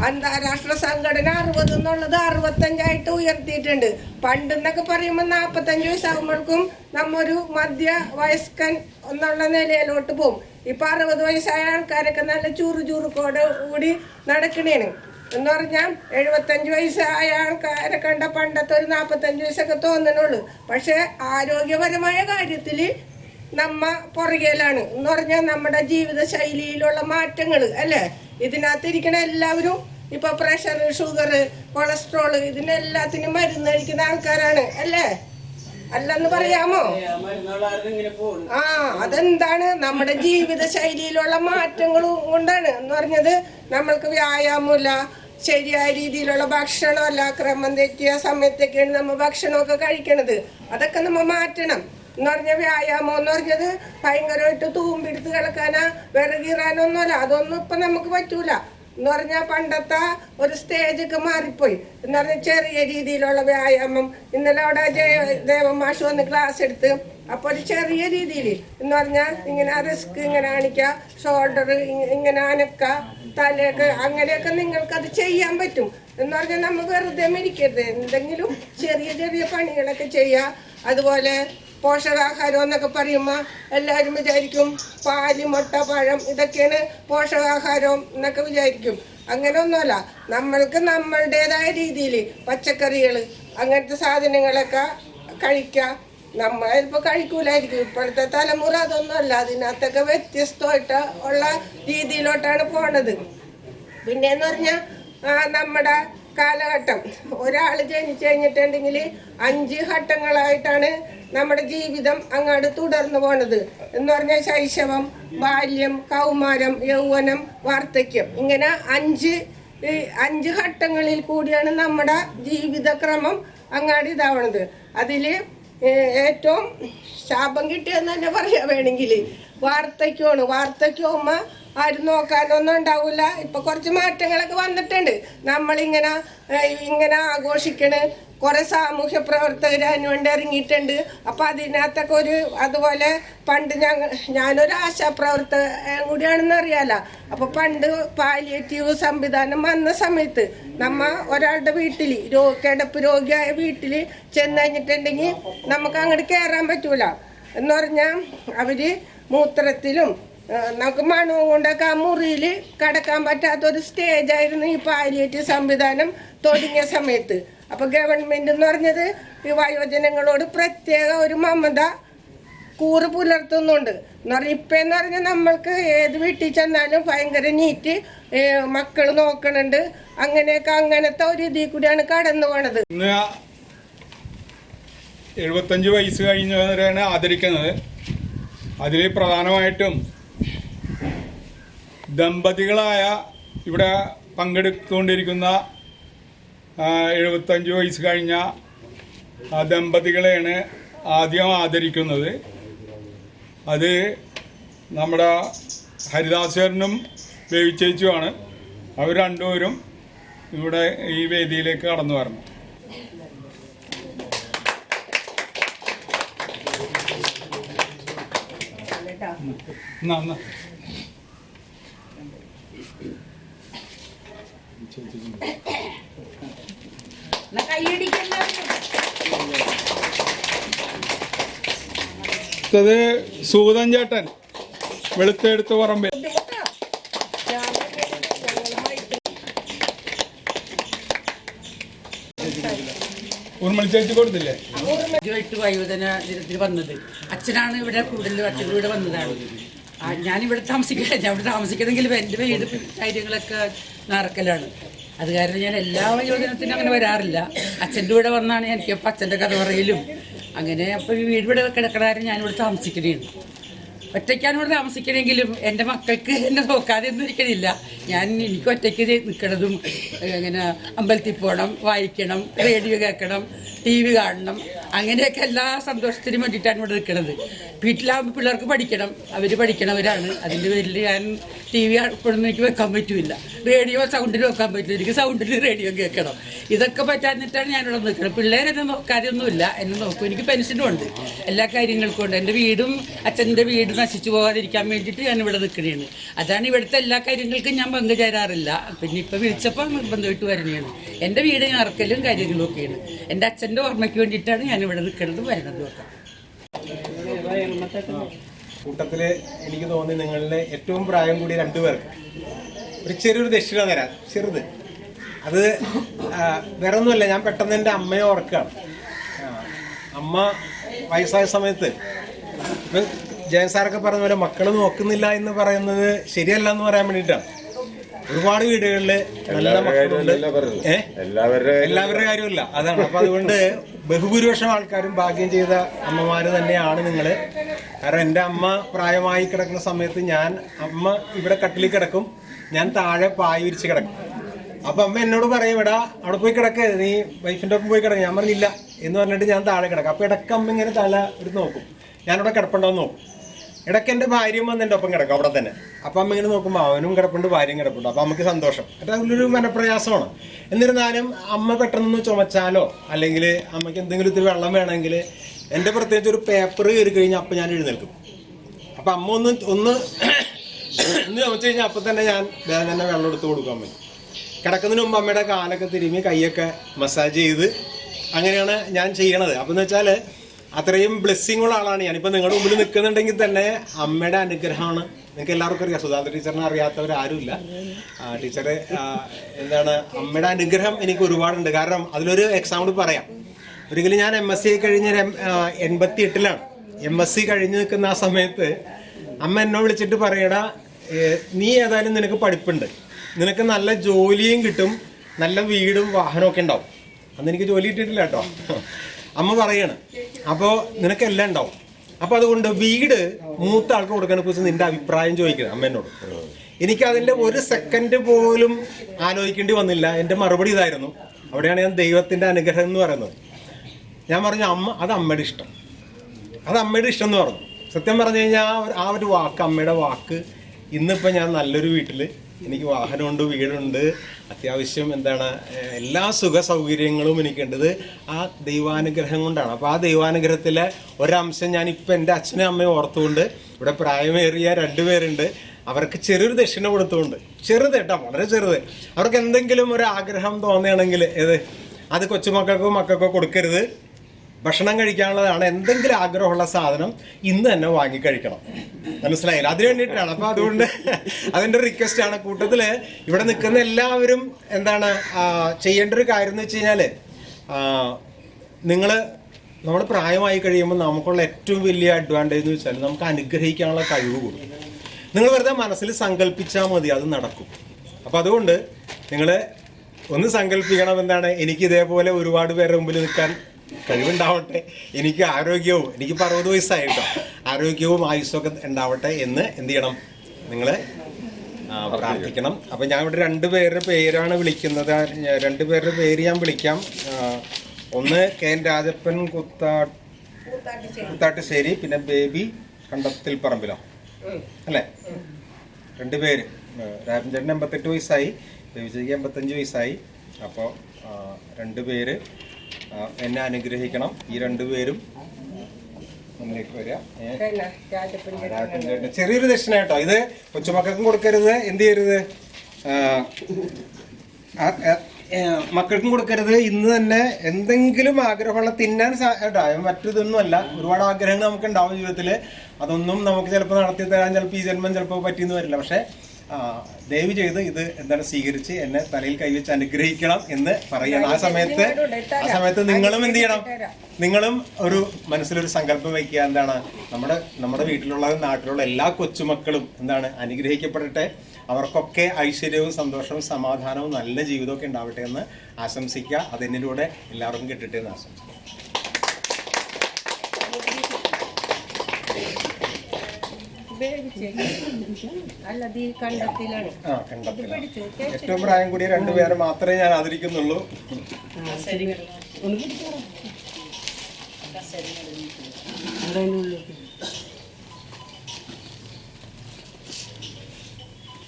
അന്താരാഷ്ട്ര സംഘടന 60 എന്നുള്ളത് 65 ഉയർത്തിയിട്ടുണ്ട്. പണ്ടെന്നൊക്കെ പറയുമ്പോൾ 45 വയസ്സാകുമ്പോഴേക്കും നമ്മൊരു മധ്യ വയസ്കൻ എന്നുള്ള നിലയിലോട്ട് പോകും. ഇപ്പൊ 60 വയസ്സായ ആൾക്കാരൊക്കെ നല്ല ചുറുചുറുക്കോട് കൂടി നടക്കണേന് എന്ന് പറഞ്ഞാൽ 75 വയസ്സായ ആൾക്കാരെ കണ്ട പണ്ടത്തെ ഒരു 45 വയസ്സൊക്കെ തോന്നണുള്ളൂ. പക്ഷെ ആരോഗ്യപരമായ കാര്യത്തില് നമ്മ പുറകിലാണ് എന്ന് പറഞ്ഞാൽ നമ്മുടെ ജീവിത ശൈലിയിലുള്ള മാറ്റങ്ങൾ അല്ലേ. ഇതിനകത്തിരിക്കണ എല്ലാവരും ഇപ്പൊ പ്രഷർ, ഷുഗർ, കൊളസ്ട്രോള് ഇതിനെല്ലാത്തിനും മരുന്ന് കഴിക്കുന്ന ആൾക്കാരാണ് അല്ലേ. അല്ലെന്ന് പറയാമോ? അതെന്താണ്? നമ്മുടെ ജീവിത ശൈലിയിലുള്ള മാറ്റങ്ങളും കൊണ്ടാണ്. എന്ന് പറഞ്ഞത് നമ്മൾക്ക് വ്യായാമമില്ല, ശരിയായ രീതിയിലുള്ള ഭക്ഷണമല്ല, ക്രമം തെറ്റിയ സമയത്തൊക്കെയാണ് നമ്മൾ ഭക്ഷണമൊക്കെ കഴിക്കണത്. അതൊക്കെ നമ്മൾ മാറ്റണം. എന്ന് പറഞ്ഞാൽ വ്യായാമം എന്ന് പറഞ്ഞത് ഭയങ്കരമായിട്ട് തൂമ്പിടുത്ത് കിടക്കാനാ വിറകീറാനൊന്നുമല്ല. അതൊന്നും ഇപ്പൊ നമുക്ക് പറ്റൂല. എന്ന് പറഞ്ഞാൽ പണ്ടത്തെ ഒരു സ്റ്റേജൊക്കെ മാറിപ്പോയി. എന്ന് പറഞ്ഞാൽ ചെറിയ രീതിയിലുള്ള വ്യായാമം. ഇന്നലെ അവിടെ ദേവമാഷ് വന്ന് ക്ലാസ് എടുത്ത് അപ്പൊ ഒരു ചെറിയ രീതിയിൽ എന്ന് പറഞ്ഞാൽ ഇങ്ങനെ റിസ്ക് ഇങ്ങനെ കാണിക്കുക, ഷോൾഡർ ഇങ്ങനെ അനക്ക, തലയൊക്കെ അങ്ങനെയൊക്കെ നിങ്ങൾക്കത് ചെയ്യാൻ പറ്റും. എന്ന് പറഞ്ഞാൽ നമ്മൾ വെറുതെ ഇരിക്കരുത്, എന്തെങ്കിലും ചെറിയ ചെറിയ പണികളൊക്കെ ചെയ്യുക. അതുപോലെ പോഷകാഹാരം എന്നൊക്കെ പറയുമ്പോൾ എല്ലാവരും വിചാരിക്കും പാല്, മുട്ട, പഴം ഇതൊക്കെയാണ് പോഷകാഹാരം എന്നൊക്കെ വിചാരിക്കും. അങ്ങനെ ഒന്നുമല്ല. നമ്മൾക്ക് നമ്മളുടേതായ രീതിയിൽ പച്ചക്കറികൾ അങ്ങനത്തെ സാധനങ്ങളൊക്കെ കഴിക്കുക. നമ്മളിപ്പോൾ കഴിക്കൂലായിരിക്കും. ഇപ്പോഴത്തെ തലമുറ അതൊന്നുമല്ല. അതിനകത്തൊക്കെ വ്യത്യസ്തമായിട്ട് ഉള്ള രീതിയിലോട്ടാണ് പോണത്. പിന്നെന്ന് പറഞ്ഞാൽ നമ്മുടെ കാലഘട്ടം ഒരാൾ ജനിച്ചു കഴിഞ്ഞിട്ടുണ്ടെങ്കിൽ 5 ഘട്ടങ്ങളായിട്ടാണ് നമ്മുടെ ജീവിതം അങ്ങോട്ട് തുടർന്നു പോണത്. എന്ന് പറഞ്ഞാൽ ശൈശവം, ബാല്യം, കൗമാരം, യൗവനം, വാർദ്ധക്യം, ഇങ്ങനെ 5 ഘട്ടങ്ങളിൽ കൂടിയാണ് നമ്മുടെ ജീവിതക്രമം അങ്ങാടി ഇതാവണത്. അതിൽ ഏറ്റവും ശാപം കിട്ടിയെന്ന് തന്നെ പറയാൻ വേണമെങ്കിൽ വാർദ്ധക്യമാണ്. വാർദ്ധക്യവുമ്പോൾ ആരും നോക്കാനൊന്നും ഉണ്ടാവില്ല. ഇപ്പൊ കുറച്ച് മാറ്റങ്ങളൊക്കെ വന്നിട്ടുണ്ട്. നമ്മളിങ്ങനെ ആഘോഷിക്കണ്. കുറെ സാമൂഹ്യ പ്രവർത്തകർ അതിനുവേണ്ടി ഇറങ്ങിയിട്ടുണ്ട്. അപ്പൊ അതിനകത്തൊക്കെ അതുപോലെ പണ്ട് ഞാനൊരു ആശാപ്രവർത്തകൻ കൂടിയാണെന്ന് അറിയാലോ. അപ്പൊ പണ്ട് പാലിയേറ്റീവ് സംവിധാനം വന്ന സമയത്ത് ഒരാളുടെ വീട്ടിൽ കിടപ്പ് രോഗിയായ വീട്ടിൽ ചെന്ന് കഴിഞ്ഞിട്ടുണ്ടെങ്കിൽ നമുക്ക് അങ്ങോട്ട് കയറാൻ പറ്റൂല. എന്ന് പറഞ്ഞാൽ അവര് മൂത്രത്തിലും നമുക്ക് മണവും കൊണ്ടൊക്കെ ആ മുറിയിൽ കടക്കാൻ പറ്റാത്തൊരു സ്റ്റേജായിരുന്നു ഈ പാലിയേറ്റീവ് സംവിധാനം തുടങ്ങിയ സമയത്ത്. അപ്പോൾ ഗവൺമെൻറ് എന്ന് പറഞ്ഞത് ഈ വയോജനങ്ങളോട് പ്രത്യേക ഒരു മമത കൂറ് പുലർത്തുന്നുണ്ട് എന്ന് പറഞ്ഞാൽ. ഇപ്പം എന്ന് പറഞ്ഞാൽ നമ്മൾക്ക് ഏത് വീട്ടിൽ ചെന്നാലും ഭയങ്കര നീറ്റ് മക്കൾ നോക്കണുണ്ട്. അങ്ങനത്തെ ഒരു ഇതിൽ കൂടിയാണ് കടന്നു പോണത്. 75 വയസ്സ് കഴിഞ്ഞവരെയാണ് ആദരിക്കുന്നത്. അതിൽ പ്രധാനമായിട്ടും ദമ്പതികളായ ഇവിടെ പങ്കെടുത്തുകൊണ്ടിരിക്കുന്ന 75 വയസ്സ് കഴിഞ്ഞ ദമ്പതികളെയാണ് ആദ്യം ആദരിക്കുന്നത്. അത് നമ്മുടെ ഹരിദാസനും ബേബിച്ചേച്ചുമാണ്. അവർ രണ്ടുപേരും ഇവിടെ ഈ വേദിയിലേക്ക് കടന്നു വരണം. അടുത്തത് സൂതൻ ചേട്ടൻ വെളുത്തെടുത്ത് പറമ്പ്. ഉർമളിച്ചേച്ചി കൊടുത്തില്ലേ? വയോജന ദിനത്തിൽ വന്നത് അച്ഛനാണ് ഇവിടെ കൂടുതൽ അച്ഛൻ ഇവിടെ വന്നതാണ്. ഞാനിവിടെ താമസിക്കില്ല. ഞാൻ ഇവിടെ താമസിക്കണമെങ്കിലും എൻ്റെ വീട് കാര്യങ്ങളൊക്കെ നടക്കലാണ്. അത് കാരണം ഞാൻ എല്ലാ വയോജനത്തിനും അങ്ങനെ വരാറില്ല. അച്ഛൻ്റെ കൂടെ വന്നാണ് എനിക്കപ്പോൾ അച്ഛൻ്റെ കഥ പറയലും അങ്ങനെ. അപ്പോൾ ഈ വീട് ഇവിടെ കിടക്കണാരും ഞാനിവിടെ താമസിക്കണേണ്. ഒറ്റയ്ക്കാണ് ഇവിടെ താമസിക്കണമെങ്കിലും എൻ്റെ മക്കൾക്ക് എന്നെ നോക്കാതെ ഒന്നും ഇരിക്കണില്ല. എനിക്ക് ഒറ്റയ്ക്ക് നിൽക്കണതും ഇങ്ങനെ അമ്പലത്തിൽ പോകണം, വായിക്കണം, റേഡിയോ കേൾക്കണം, TV കാണണം, അങ്ങനെയൊക്കെ എല്ലാ സന്തോഷത്തിനും വേണ്ടിയിട്ടാണ് ഇവിടെ നിൽക്കുന്നത്. വീട്ടിലാകുമ്പോൾ പിള്ളേർക്ക് പഠിക്കണം, അവർ പഠിക്കണവരാണ്. അതിൻ്റെ പേരിൽ ഞാൻ TV ഇപ്പോഴൊന്നും എനിക്ക് വെക്കാൻ പറ്റില്ല. റേഡിയോ സൗണ്ടിൽ വെക്കാൻ പറ്റില്ല. എനിക്ക് സൗണ്ടിൽ റേഡിയോ കേൾക്കണം. ഇതൊക്കെ പറ്റാഞ്ഞിട്ടാണ് ഞാനിവിടെ നിൽക്കുന്നത്. പിള്ളേരെന്നെ നോക്കാതെയൊന്നുമില്ല, എന്നെ നോക്കും. എനിക്ക് പെൻഷനും ഉണ്ട്, എല്ലാ കാര്യങ്ങൾക്കും ഉണ്ട്. എൻ്റെ വീടും അച്ഛൻ്റെ വീട് നശിച്ചു പോകാതിരിക്കാൻ വേണ്ടിയിട്ട് ഞാനിവിടെ നിൽക്കണേണ്. അതാണ് ഇവിടുത്തെ എല്ലാ കാര്യങ്ങൾക്കും ഞാൻ പങ്കുചേരാറില്ല. പിന്നെ ഇപ്പം വിളിച്ചപ്പോൾ നിർബന്ധമായിട്ട് വരണേണ്. എൻ്റെ വീട് ഇറക്കലും കാര്യങ്ങളും ഒക്കെയാണ്. എൻ്റെ അച്ഛൻ്റെ ഓർമ്മയ്ക്ക് വേണ്ടിയിട്ടാണ് ഞാനിവിടെ നിൽക്കുന്നതും വരുന്നതും ഒക്കെ. കൂട്ടത്തിൽ എനിക്ക് തോന്നി നിങ്ങളുടെ ഏറ്റവും പ്രായം കൂടി 2 പേർക്ക് ഒരു ചെറിയൊരു ദക്ഷിണ തരാം. ചെറുത്. അത് വേറെ ഒന്നുമല്ല, ഞാൻ പെട്ടെന്ന് എൻ്റെ അമ്മയെ ഓർക്കുകയാണ്. അമ്മ വയസ്സായ സമയത്ത് ഇപ്പം ജയൻ സാറൊക്കെ പറഞ്ഞ പോലെ മക്കൾ നോക്കുന്നില്ല എന്ന് പറയുന്നത് ശരിയല്ല എന്ന് പറയാൻ വേണ്ടിയിട്ടാണ്. ഒരുപാട് വീടുകളിൽ നല്ല മക്കളുണ്ട്. എല്ലാവരുടെ കാര്യമില്ല, അതാണ്. അപ്പൊ അതുകൊണ്ട് ബഹുഭൂരിപക്ഷം ആൾക്കാരും ഭാഗ്യം ചെയ്ത അമ്മമാര് തന്നെയാണ് നിങ്ങൾ. കാരണം എൻ്റെ അമ്മ പ്രായമായി കിടക്കുന്ന സമയത്ത് അമ്മ ഇവിടെ കട്ടിലിൽ കിടക്കും, ഞാൻ താഴെ പായ വിരിച്ച് കിടക്കും. അപ്പൊ അമ്മ എന്നോട് പറയും, എടാ അവിടെ പോയി കിടക്ക്, നീ വൈഫിൻ്റെ ഒപ്പം പോയി കിടക്കും. ഞാൻ പറഞ്ഞില്ല എന്ന് പറഞ്ഞിട്ട് ഞാൻ താഴെ കിടക്കും. അപ്പൊ ഇടയ്ക്ക് അമ്മ ഇങ്ങനെ തല എടുത്ത് നോക്കും, ഞാനിവിടെ കിടപ്പുണ്ടോന്ന് നോക്കും. ഇടയ്ക്ക് എൻ്റെ ഭാര്യയും വന്ന് എൻ്റെ ഒപ്പം കിടക്കും അവിടെ തന്നെ. അപ്പം അമ്മ ഇങ്ങനെ നോക്കുമ്പോൾ അവനും കിടപ്പുണ്ട്, ഭാര്യയും കിടപ്പുണ്ട്. അപ്പം നമുക്ക് സന്തോഷം. അതിലൊരു മനപ്രയാസമാണ്. എന്നിരുന്നാലും അമ്മ പെട്ടെന്ന് ചുമച്ചാലോ അല്ലെങ്കിൽ അമ്മയ്ക്ക് എന്തെങ്കിലും ഇത്തിരി വെള്ളം വേണമെങ്കിൽ എൻ്റെ പ്രത്യേകിച്ച് ഒരു പേപ്പർ കയറി കഴിഞ്ഞാൽ അപ്പം ഞാൻ എഴുന്നേൽക്കും. അപ്പം അമ്മ ഒന്ന് ചുമച്ച് കഴിഞ്ഞാൽ അപ്പം തന്നെ ഞാൻ വേഗം തന്നെ വെള്ളം എടുത്ത് കൊടുക്കാൻ പറ്റും. കിടക്കുന്നതിന് മുമ്പ് അമ്മയുടെ കാലൊക്കെ തിരുമ്മി കൈയൊക്കെ മസാജ് ചെയ്ത് അങ്ങനെയാണ് ഞാൻ ചെയ്യണത്. അപ്പം എന്ന് വെച്ചാൽ അത്രയും ബ്ലെസ്സിങ് ഉള്ള ആളാണ് ഞാൻ. ഇപ്പം നിങ്ങളുടെ മുമ്പിൽ നിൽക്കുന്നുണ്ടെങ്കിൽ തന്നെ അമ്മയുടെ അനുഗ്രഹമാണ്. നിങ്ങൾക്ക് എല്ലാവർക്കും അറിയാം, സുധാകർ ടീച്ചറിനെ അറിയാത്തവരാരുമില്ല. ടീച്ചർ അമ്മയുടെ അനുഗ്രഹം എനിക്ക് ഒരുപാടുണ്ട്. കാരണം അതിലൊരു എക്സാമ്പിൾ പറയാം. ഒരിക്കലും ഞാൻ MSc കഴിഞ്ഞ 88-ലാണ്. MSc കഴിഞ്ഞ് നിൽക്കുന്ന ആ സമയത്ത് അമ്മ എന്നോട് വിളിച്ചിട്ട് പറയടാ, നീ ഏതായാലും നിനക്ക് പഠിപ്പുണ്ട്, നിനക്ക് നല്ല ജോലിയും കിട്ടും, നല്ല വീടും വാഹനമൊക്കെ ഉണ്ടാവും. അന്ന് എനിക്ക് ജോലി കിട്ടിയിട്ടില്ല കേട്ടോ. അമ്മ പറയാണ്, അപ്പോൾ നിനക്കെല്ലാം ഉണ്ടാവും. അപ്പോൾ അതുകൊണ്ട് വീട് മൂത്ത ആൾക്ക് കൊടുക്കുന്നതിനെ കുറിച്ച് നിന്റെ അഭിപ്രായം ചോദിക്കണം അമ്മ എന്നോട്. എനിക്കതിൻ്റെ ഒരു സെക്കൻഡ് പോലും ആലോചിക്കേണ്ടി വന്നില്ല. എൻ്റെ മറുപടി ഇതായിരുന്നു. അവിടെയാണ് ഞാൻ ദൈവത്തിൻ്റെ അനുഗ്രഹം എന്ന് പറയുന്നത്. ഞാൻ പറഞ്ഞു, അത് അമ്മയുടെ ഇഷ്ടം, അത് അമ്മയുടെ ഇഷ്ടം എന്ന് പറഞ്ഞു. സത്യം പറഞ്ഞു കഴിഞ്ഞാൽ ആ ഒരു വാക്ക്, അമ്മയുടെ വാക്ക്, ഇന്നിപ്പോൾ ഞാൻ നല്ലൊരു വീട്ടിൽ, എനിക്ക് വാഹനമുണ്ട്, വീടുണ്ട്, അത്യാവശ്യം എല്ലാ സുഖ സൗകര്യങ്ങളും എനിക്കുണ്ടത് ആ ദൈവാനുഗ്രഹം കൊണ്ടാണ്. അപ്പോൾ ആ ദൈവാനുഗ്രഹത്തിലെ ഒരംശം ഞാനിപ്പോൾ എൻ്റെ അച്ഛനും അമ്മയും ഓർത്തുകൊണ്ട്, ഇവിടെ പ്രായമേറിയ 2 പേരുണ്ട്, അവർക്ക് ചെറിയൊരു ദക്ഷിണ കൊടുത്തുകൊണ്ട്, ചെറുത് കേട്ടോ, വളരെ ചെറുത്, അവർക്ക് എന്തെങ്കിലും ഒരു ആഗ്രഹം തോന്നുകയാണെങ്കിൽ അത് കൊച്ചുമക്കൾക്കോ മക്കൾക്കോ കൊടുക്കരുത്. ഭക്ഷണം കഴിക്കാനുള്ളതാണ്, എന്തെങ്കിലും ആഗ്രഹമുള്ള സാധനം ഇന്ന് തന്നെ വാങ്ങിക്കഴിക്കണം. മനസ്സിലായില്ല? അതിന് വേണ്ടിയിട്ടാണ്. അപ്പോൾ അതുകൊണ്ട് അതിൻ്റെ റിക്വസ്റ്റ് ആണ്. കൂട്ടത്തിൽ ഇവിടെ നിൽക്കുന്ന എല്ലാവരും എന്താണ് ചെയ്യേണ്ട ഒരു കാര്യം എന്ന് വെച്ച് കഴിഞ്ഞാൽ, നമ്മൾ പ്രായമായി കഴിയുമ്പോൾ നമുക്കുള്ള ഏറ്റവും വലിയ അഡ്വാൻറ്റേജ് എന്ന് വെച്ചാൽ നമുക്ക് അനുഗ്രഹിക്കാനുള്ള കഴിവ് കൂടും. നിങ്ങൾ വെറുതെ മനസ്സിൽ സങ്കല്പിച്ചാൽ മതി, അത് നടക്കും. അപ്പോൾ അതുകൊണ്ട് നിങ്ങൾ ഒന്ന് സങ്കല്പിക്കണം, എന്താണ്, എനിക്ക് ഇതേപോലെ ഒരുപാട് പേരുടെ മുമ്പിൽ നിൽക്കാൻ കഴിവുണ്ടാവട്ടെ, എനിക്ക് ആരോഗ്യവും, എനിക്കിപ്പോൾ 60 വയസ്സായിട്ടോ, ആരോഗ്യവും ആയുസ്സൊക്കെ ഉണ്ടാവട്ടെ എന്ന് എന്ത് ചെയ്യണം, നിങ്ങൾ പ്രാർത്ഥിക്കണം. അപ്പം ഞാൻ ഇവിടെ 2 പേരുടെ പേരാണ് വിളിക്കുന്നത്. 2 പേരുടെ പേര് ഞാൻ വിളിക്കാം. ഒന്ന് KN രാജപ്പൻ കൂത്താട്ടുശ്ശേരി, പിന്നെ ബേബി കണ്ടത്തിൽ പറമ്പിലോ അല്ലേ? 2 പേര്. രാജൻ 88 വയസ്സായി, ബേബിജിക്ക് 85 വയസ്സായി. അപ്പോൾ 2 പേര് എന്നെ അനുഗ്രഹിക്കണം. ഈ 2 പേരും മുന്നിലേക്ക് വരിക. ചെറിയൊരു ദക്ഷിണ കേട്ടോ, ഇത് കൊച്ചുമക്കൾക്കും കൊടുക്കരുത്, എന്ത് ചെയ്യരുത്, മക്കൾക്കും കൊടുക്കരുത്. ഇന്ന് തന്നെ എന്തെങ്കിലും ആഗ്രഹമുള്ള തിന്നാൻ മറ്റൊതൊന്നുമല്ല, ഒരുപാട് ആഗ്രഹങ്ങൾ നമുക്ക് ഉണ്ടാവും ജീവിതത്തിൽ. അതൊന്നും നമുക്ക് ചിലപ്പോൾ നടത്തി തരാൻ ചിലപ്പോൾ ഈ ജന്മം ചിലപ്പോൾ പറ്റിയെന്ന് വരില്ല. പക്ഷേ ദയവ് ചെയ്ത് ഇത് എന്താണ് സ്വീകരിച്ച് എന്നെ തലയിൽ കൈവച്ച് അനുഗ്രഹിക്കണം എന്ന് പറയണം. ആ സമയത്ത് നിങ്ങളും എന്ത് ചെയ്യണം, നിങ്ങളും ഒരു മനസ്സിലൊരു സങ്കല്പം വയ്ക്കുക. എന്താണ്, നമ്മുടെ വീട്ടിലുള്ള നാട്ടിലുള്ള എല്ലാ കൊച്ചുമക്കളും എന്താണ് അനുഗ്രഹിക്കപ്പെടട്ടെ, അവർക്കൊക്കെ ഐശ്വര്യവും സന്തോഷവും സമാധാനവും നല്ല ജീവിതമൊക്കെ ഉണ്ടാവട്ടെ എന്ന് ആശംസിക്കുക. അതിനിലൂടെ എല്ലാവർക്കും കിട്ടട്ടെ എന്ന് ആശംസിക്കുക. കണ്ടത്തിലാണ്. ഏറ്റവും പ്രായം കൂടിയ 2 പേരെ മാത്രമേ ഞാൻ ആദരിക്കുന്നുള്ളൂ.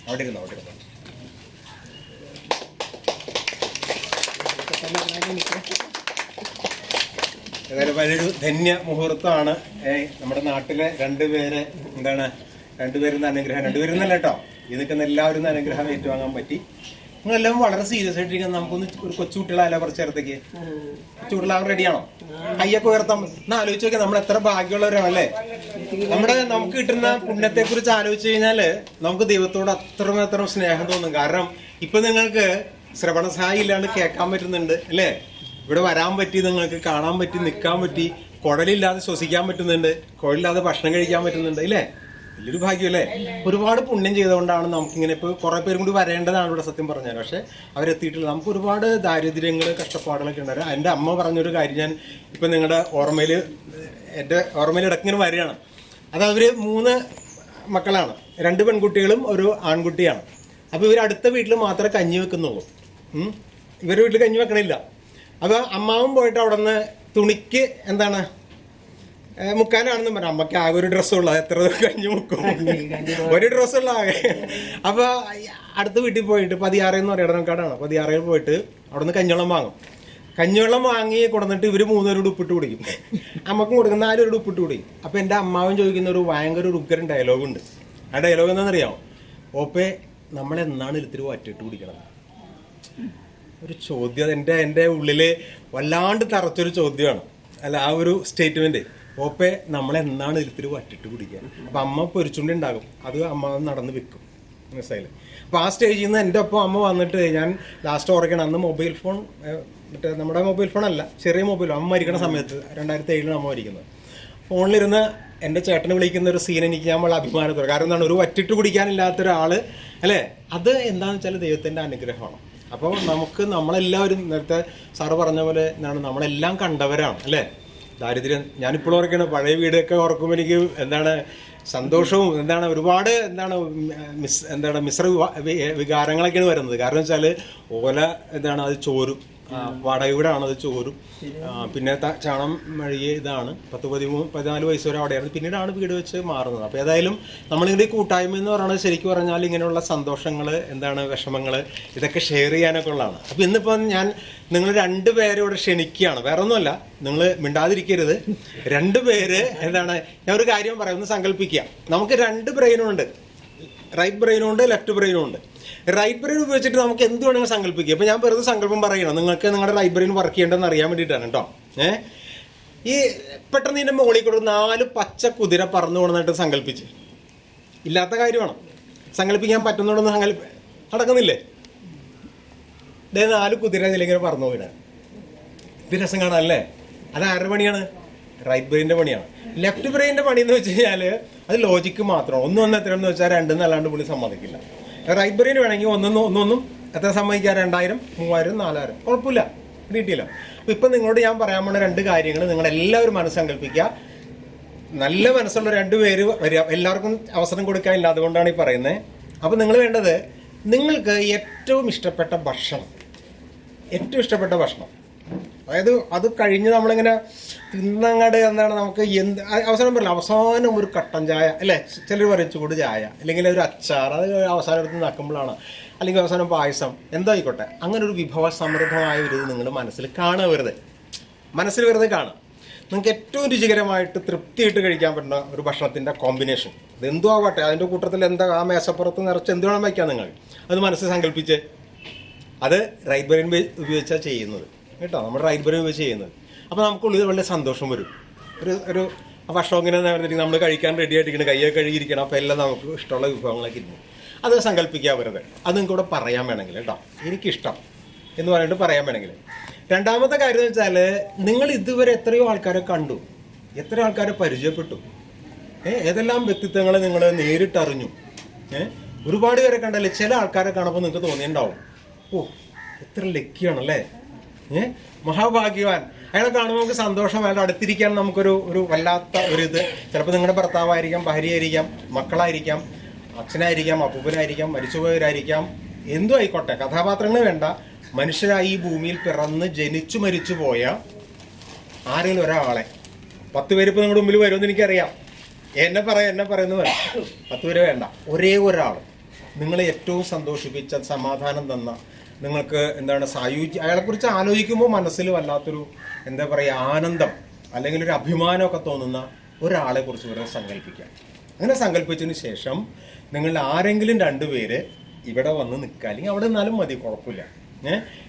അവിടെ ഇരുന്നോ. ഏതായാലും വലിയൊരു ധന്യ മുഹൂർത്തമാണ്. നമ്മുടെ നാട്ടിലെ 2 പേരെ എന്താണ് 2 പേരിൽ നിന്ന് അനുഗ്രഹം, 2 പേരിൽ നിന്നല്ല കേട്ടോ, ഈ നിൽക്കുന്ന എല്ലാവരും നിന്ന് അനുഗ്രഹം ഏറ്റുവാങ്ങാൻ പറ്റി. നിങ്ങളെല്ലാം വളരെ സീരിയസ് ആയിട്ടിരിക്കുന്നത്. നമുക്കൊന്ന് ഒരു കൊച്ചുകുട്ടികളായാലോ കുറച്ച് നേരത്തേക്ക്? കൊച്ചുകുട്ടികളാവും റെഡിയാണോ? കയ്യൊക്കെ ഉയർത്താൻ ഒന്ന് ആലോചിച്ച് നോക്കിയാൽ നമ്മൾ എത്ര ഭാഗ്യമുള്ളവരാണല്ലേ. നമുക്ക് കിട്ടുന്ന പുണ്യത്തെ കുറിച്ച് ആലോചിച്ച് കഴിഞ്ഞാൽ നമുക്ക് ദൈവത്തോട് അത്രമാത്രം സ്നേഹം തോന്നും. കാരണം ഇപ്പൊ നിങ്ങൾക്ക് ശ്രവണ സഹായം ഇല്ലാണ്ട് കേൾക്കാൻ പറ്റുന്നുണ്ട് അല്ലേ? ഇവിടെ വരാൻ പറ്റി, നിങ്ങൾക്ക് കാണാൻ പറ്റി, നിൽക്കാൻ പറ്റി, കുഴലില്ലാതെ ശ്വസിക്കാൻ പറ്റുന്നുണ്ട്, കുഴലില്ലാതെ ഭക്ഷണം കഴിക്കാൻ പറ്റുന്നുണ്ട് ഇല്ലേ? വലിയൊരു ഭാഗ്യമല്ലേ? ഒരുപാട് പുണ്യം ചെയ്തുകൊണ്ടാണ് നമുക്കിങ്ങനെ. ഇപ്പോൾ കുറേ പേരും കൂടി വരേണ്ടതാണ് ഇവിടെ സത്യം പറഞ്ഞാൽ, പക്ഷേ അവരെത്തിയിട്ടില്ല. നമുക്ക് ഒരുപാട് ദാരിദ്ര്യങ്ങൾ, കഷ്ടപ്പാടുകളൊക്കെ ഉണ്ടായിരുന്നു. എൻ്റെ അമ്മ പറഞ്ഞൊരു കാര്യം ഞാൻ ഇപ്പം നിങ്ങളുടെ എൻ്റെ ഓർമ്മയിൽ ഇടയ്ക്കിങ്ങനെ വരികയാണ്. അത് അവർ 3 മക്കളാണ്, 2 പെൺകുട്ടികളും ഒരു ആൺകുട്ടിയാണ്. അപ്പോൾ ഇവർ അടുത്ത വീട്ടിൽ മാത്രമേ കഞ്ഞി വെക്കുന്നുള്ളൂ, ഇവരുടെ വീട്ടിൽ കഞ്ഞി വെക്കണില്ല. അപ്പോൾ അമ്മാവും പോയിട്ട് അവിടെ നിന്ന് തുണിക്ക് എന്താണ് മുക്കാനാണെന്ന് പറഞ്ഞു. അമ്മയ്ക്ക് ആകെ ഒരു ഡ്രസ്സുള്ള, എത്ര കഞ്ഞി മുക്കും, ഒരു ഡ്രസ്സുള്ള ആകെ. അപ്പോൾ അടുത്ത വീട്ടിൽ പോയിട്ട് 16 എന്ന് പറയുന്നത് ഇടനക്കാടാണ്, 16 പോയിട്ട് അവിടെ നിന്ന് കഞ്ഞിവെള്ളം വാങ്ങും. കഞ്ഞിവെള്ളം വാങ്ങി കൊടുത്തിട്ട് ഇവർ 3 പേരോട് ഉപ്പിട്ട് കുടിക്കും. അമ്മക്കും കൊടുക്കും, 4 പേരോട് ഉപ്പിട്ട് കുടിക്കും. അപ്പോൾ എൻ്റെ അമ്മാവൻ ചോദിക്കുന്ന ഒരു ഭയങ്കര ഒരു ഉഗ്രൻ ഡയലോഗുണ്ട്. ആ ഡയലോഗ് എന്താണെന്നറിയാമോ? ഓപ്പേ നമ്മളെന്നാണ് ഇത്തിരി വറ്റിട്ട് കുടിക്കണം. ഒരു ചോദ്യം എൻ്റെ ഉള്ളിൽ വല്ലാണ്ട് തറച്ചൊരു ചോദ്യമാണ്. അല്ല, ആ ഒരു സ്റ്റേറ്റ്മെൻറ്റ്, ഓപ്പേ നമ്മളെന്നാണ് ഇത്തിരി വറ്റിട്ട് കുടിക്കുക. അപ്പം അമ്മ പൊരിച്ചുകൊണ്ടുണ്ടാകും, അത് അമ്മ നടന്ന് വെക്കും, മനസ്സിലായില്ലേ? അപ്പോൾ ആ സ്റ്റേജിൽ നിന്ന് എൻ്റെ ഒപ്പം അമ്മ വന്നിട്ട് ഞാൻ ലാസ്റ്റ് ഓർക്കണം. അന്ന് മൊബൈൽ ഫോൺ, മറ്റേ നമ്മുടെ മൊബൈൽ ഫോണല്ല, ചെറിയ മൊബൈൽ. അമ്മ മരിക്കണ സമയത്ത് 2007 അമ്മ മരിക്കുന്നത്. ഫോണിലിരുന്ന് എൻ്റെ ചേട്ടനെ വിളിക്കുന്ന ഒരു സീൻ എനിക്ക് ഞാൻ വളരെ അഭിമാനത്തോടെ. കാരണം എന്താണ്, ഒരു വറ്റിട്ട് കുടിക്കാനില്ലാത്ത ഒരാൾ അല്ലേ? അത് എന്താണെന്ന് വെച്ചാൽ ദൈവത്തിൻ്റെ അനുഗ്രഹമാണ്. അപ്പോൾ നമ്മളെല്ലാവരും നേരത്തെ സാറ് പറഞ്ഞ പോലെ എന്താണ്, നമ്മളെല്ലാം കണ്ടവരാണ് അല്ലേ? ദാരിദ്ര്യം ഞാനിപ്പോഴും ഓർക്കുകയാണ്. പഴയ വീടൊക്കെ ഓർക്കുമ്പോൾ എനിക്ക് എന്താണ് സന്തോഷവും ഒരുപാട് മിശ്ര വികാരങ്ങളൊക്കെയാണ് വരുന്നത്. കാരണം വെച്ചാൽ ഓല അത് ചോരും, വാടക വീടാണ്, അത് ചോരും. പിന്നെ ചാണം മഴിയെ ഇതാണ് 14 വയസ്സ് വരെ അവിടെയായിരുന്നു. പിന്നീടാണ് വീട് വെച്ച് മാറുന്നത്. അപ്പോൾ ഏതായാലും നമ്മളിങ്ങനെ കൂട്ടായ്മ എന്ന് പറയുന്നത് ശരിക്കും പറഞ്ഞാൽ ഇങ്ങനെയുള്ള സന്തോഷങ്ങൾ, വിഷമങ്ങൾ, ഇതൊക്കെ ഷെയർ ചെയ്യാനൊക്കെ ഉള്ളതാണ്. അപ്പോൾ ഇന്നിപ്പം ഞാൻ നിങ്ങൾ 2 പേരെ ഇവിടെ ക്ഷണിക്കുകയാണ്. വേറെ ഒന്നുമല്ല, നിങ്ങൾ മിണ്ടാതിരിക്കരുത്. 2 പേര് ഞാൻ ഒരു കാര്യം പറയാം, ഒന്ന് സങ്കല്പിക്കുക. നമുക്ക് 2 ബ്രെയിനുണ്ട്, റൈറ്റ് ബ്രെയിനും ഉണ്ട്, ലെഫ്റ്റ് ബ്രെയിനും ഉണ്ട്. റൈറ്റ് ബ്രെയിൻ ഉപയോഗിച്ചിട്ട് നമുക്ക് എന്ത് വേണമെങ്കിൽ സങ്കല്പിക്കുക. അപ്പോൾ ഞാൻ വെറുതെ സങ്കല്പം പറയണം, നിങ്ങൾക്ക് നിങ്ങളുടെ റൈറ്റ് ബ്രെയിൻ വർക്ക് ചെയ്യേണ്ടതെന്ന് അറിയാൻ വേണ്ടിയിട്ടാണ് കേട്ടോ. ഈ പെട്ടെന്ന് ഇതിൻ്റെ മുകളിൽ കൂടെ 4 പച്ച കുതിര പറന്നു കൊണ്ടിട്ട് സങ്കല്പിച്ച്, ഇല്ലാത്ത കാര്യമാണ്, സങ്കല്പിക്കാൻ പറ്റുന്നുണ്ടെന്ന് നടക്കുന്നില്ലേ? ഇതേ 4 കുതിര ഇതിലിങ്ങനെ പറന്നു പോയിടാൻ. ഇത് രസം കാണാമല്ലേ? അത് ആരുടെ പണിയാണ്? റൈറ്റ് ബ്രെയിൻ്റെ പണിയാണ്. ലെഫ്റ്റ് ബ്രെയിൻ്റെ പണി എന്ന് വെച്ച് കഴിഞ്ഞാൽ അത് ലോജിക്ക് മാത്രമാണ്. 1 1 എത്രയെന്ന് വെച്ചാൽ 2 അല്ലാണ്ട് പുള്ളി സമ്മതിക്കില്ല. റൈറ്റ് ബ്രെയിൻ വേണമെങ്കിൽ ഒന്നും എത്ര സമ്മതിക്കുക? 2000, 3000, 4000 കുഴപ്പമില്ല, കിട്ടിയില്ല. അപ്പം ഇപ്പം നിങ്ങളോട് ഞാൻ പറയാൻ പോണ 2 കാര്യങ്ങൾ നിങ്ങളെല്ലാവരും മനസ്സങ്കല്പിക്കുക. നല്ല മനസ്സുള്ള 2 പേര് വരിക, എല്ലാവർക്കും അവസരം കൊടുക്കാനില്ല, അതുകൊണ്ടാണ് ഈ പറയുന്നത്. അപ്പം നിങ്ങൾ വേണ്ടത്, നിങ്ങൾക്ക് ഏറ്റവും ഇഷ്ടപ്പെട്ട ഭക്ഷണം, അതായത് അത് കഴിഞ്ഞ് നമ്മളിങ്ങനെ തിന്നങ്ങാട് എന്താണ് നമുക്ക് അവസരം പറയില്ല, അവസാനം ഒരു കട്ടൻ ചായ അല്ലേ, ചിലർ പറയും ചൂട് ചായ, അല്ലെങ്കിൽ ഒരു അച്ചാർ, അത് അവസാനം എടുത്ത് നക്കുമ്പോഴാണ്, അല്ലെങ്കിൽ അവസാനം പായസം, എന്തോ ആയിക്കോട്ടെ, അങ്ങനെ ഒരു വിഭവ സമൃദ്ധമായ ഒരു ഇത് നിങ്ങൾ മനസ്സിൽ വെറുതെ കാണുക. നിങ്ങൾക്ക് ഏറ്റവും രുചികരമായിട്ട് തൃപ്തിയായിട്ട് കഴിക്കാൻ പറ്റുന്ന ഒരു ഭക്ഷണത്തിൻ്റെ കോമ്പിനേഷൻ, ഇതെന്തോ ആവട്ടെ, അതിൻ്റെ കൂട്ടത്തിൽ എന്താ ആ മേശപ്പുറത്ത് നിറച്ച് എന്ത് വേണം വയ്ക്കാം, നിങ്ങൾ അത് മനസ്സിൽ സങ്കല്പിച്ച്, അത് റൈറ്റ് ബ്രെയിൻ ഉപയോഗിച്ചാണ് ചെയ്യുന്നത് കേട്ടോ, നമ്മുടെ റൈറ്റ് ബ്രെയിൻ ഉപയോഗിച്ച് ചെയ്യുന്നത്. അപ്പോൾ നമുക്കുള്ളിൽ വളരെ സന്തോഷം വരും. ഒരു ഭക്ഷണം ഇങ്ങനെ നമ്മൾ കഴിക്കാൻ റെഡി ആയിട്ടിരിക്കണം, കയ്യൊക്കെ കഴുകിയിരിക്കണം, അപ്പോൾ എല്ലാം നമുക്ക് ഇഷ്ടമുള്ള വിഭവങ്ങളൊക്കെ ഇരുന്നു അത് സങ്കല്പിക്കാൻ വരുന്നത്. അത് നിങ്ങൾക്ക് ഇവിടെ പറയാൻ വേണമെങ്കിൽ കേട്ടോ, എനിക്കിഷ്ടം എന്ന് പറഞ്ഞിട്ട് പറയാൻ വേണമെങ്കിൽ. രണ്ടാമത്തെ കാര്യം എന്ന് വെച്ചാൽ, നിങ്ങൾ ഇതുവരെ എത്രയോ ആൾക്കാരെ കണ്ടു, എത്ര ആൾക്കാരെ പരിചയപ്പെട്ടു, ഏതെല്ലാം വ്യക്തിത്വങ്ങളെ നിങ്ങൾ നേരിട്ടറിഞ്ഞു, ഒരുപാട് പേരെ കണ്ടല്ലേ. ചില ആൾക്കാരെ കാണുമ്പോൾ നിങ്ങൾക്ക് തോന്നിയിട്ടുണ്ടാവും, ഓ എത്ര ലക്കിയാണല്ലേ, മഹാഭാഗ്യവാൻ, അയാളെ കാണുമ്പോൾ നമുക്ക് സന്തോഷം, അയാളുടെ അടുത്തിരിക്കാൻ നമുക്കൊരു വല്ലാത്ത ഒരിത്. ചിലപ്പോൾ നിങ്ങളുടെ ഭർത്താവായിരിക്കാം, ഭാര്യയായിരിക്കാം, മക്കളായിരിക്കാം, അച്ഛനായിരിക്കാം, അപ്പൂപ്പനായിരിക്കാം, മരിച്ചുപോയവരായിരിക്കാം, എന്തോ ആയിക്കോട്ടെ, കഥാപാത്രങ്ങൾ വേണ്ട, മനുഷ്യരായി ഈ ഭൂമിയിൽ പിറന്ന് ജനിച്ചു മരിച്ചു പോയ ആരെങ്കിലും ഒരാളെ, 10 പേര് ഇപ്പോൾ നിങ്ങളുടെ മുമ്പിൽ വരുമെന്ന് എനിക്കറിയാം, എന്നെ പറയുന്നു വേണ്ട, 10 പേര് വേണ്ട, ഒരേ ഒരാൾ നിങ്ങളെ ഏറ്റവും സന്തോഷിപ്പിച്ച, സമാധാനം തന്ന, നിങ്ങൾക്ക് എന്താണ് അയാളെക്കുറിച്ച് ആലോചിക്കുമ്പോൾ മനസ്സിൽ വല്ലാത്തൊരു എന്താ പറയുക ആനന്ദം അല്ലെങ്കിൽ ഒരു അഭിമാനമൊക്കെ തോന്നുന്ന ഒരാളെ കുറിച്ച് വെറുതെ സങ്കല്പിക്കാം. അങ്ങനെ സങ്കല്പിച്ചതിന് ശേഷം നിങ്ങൾ ആരെങ്കിലും 2 പേര് ഇവിടെ വന്ന് നിൽക്കുക, അല്ലെങ്കിൽ അവിടെ നിന്നാലും മതി, കുഴപ്പമില്ല.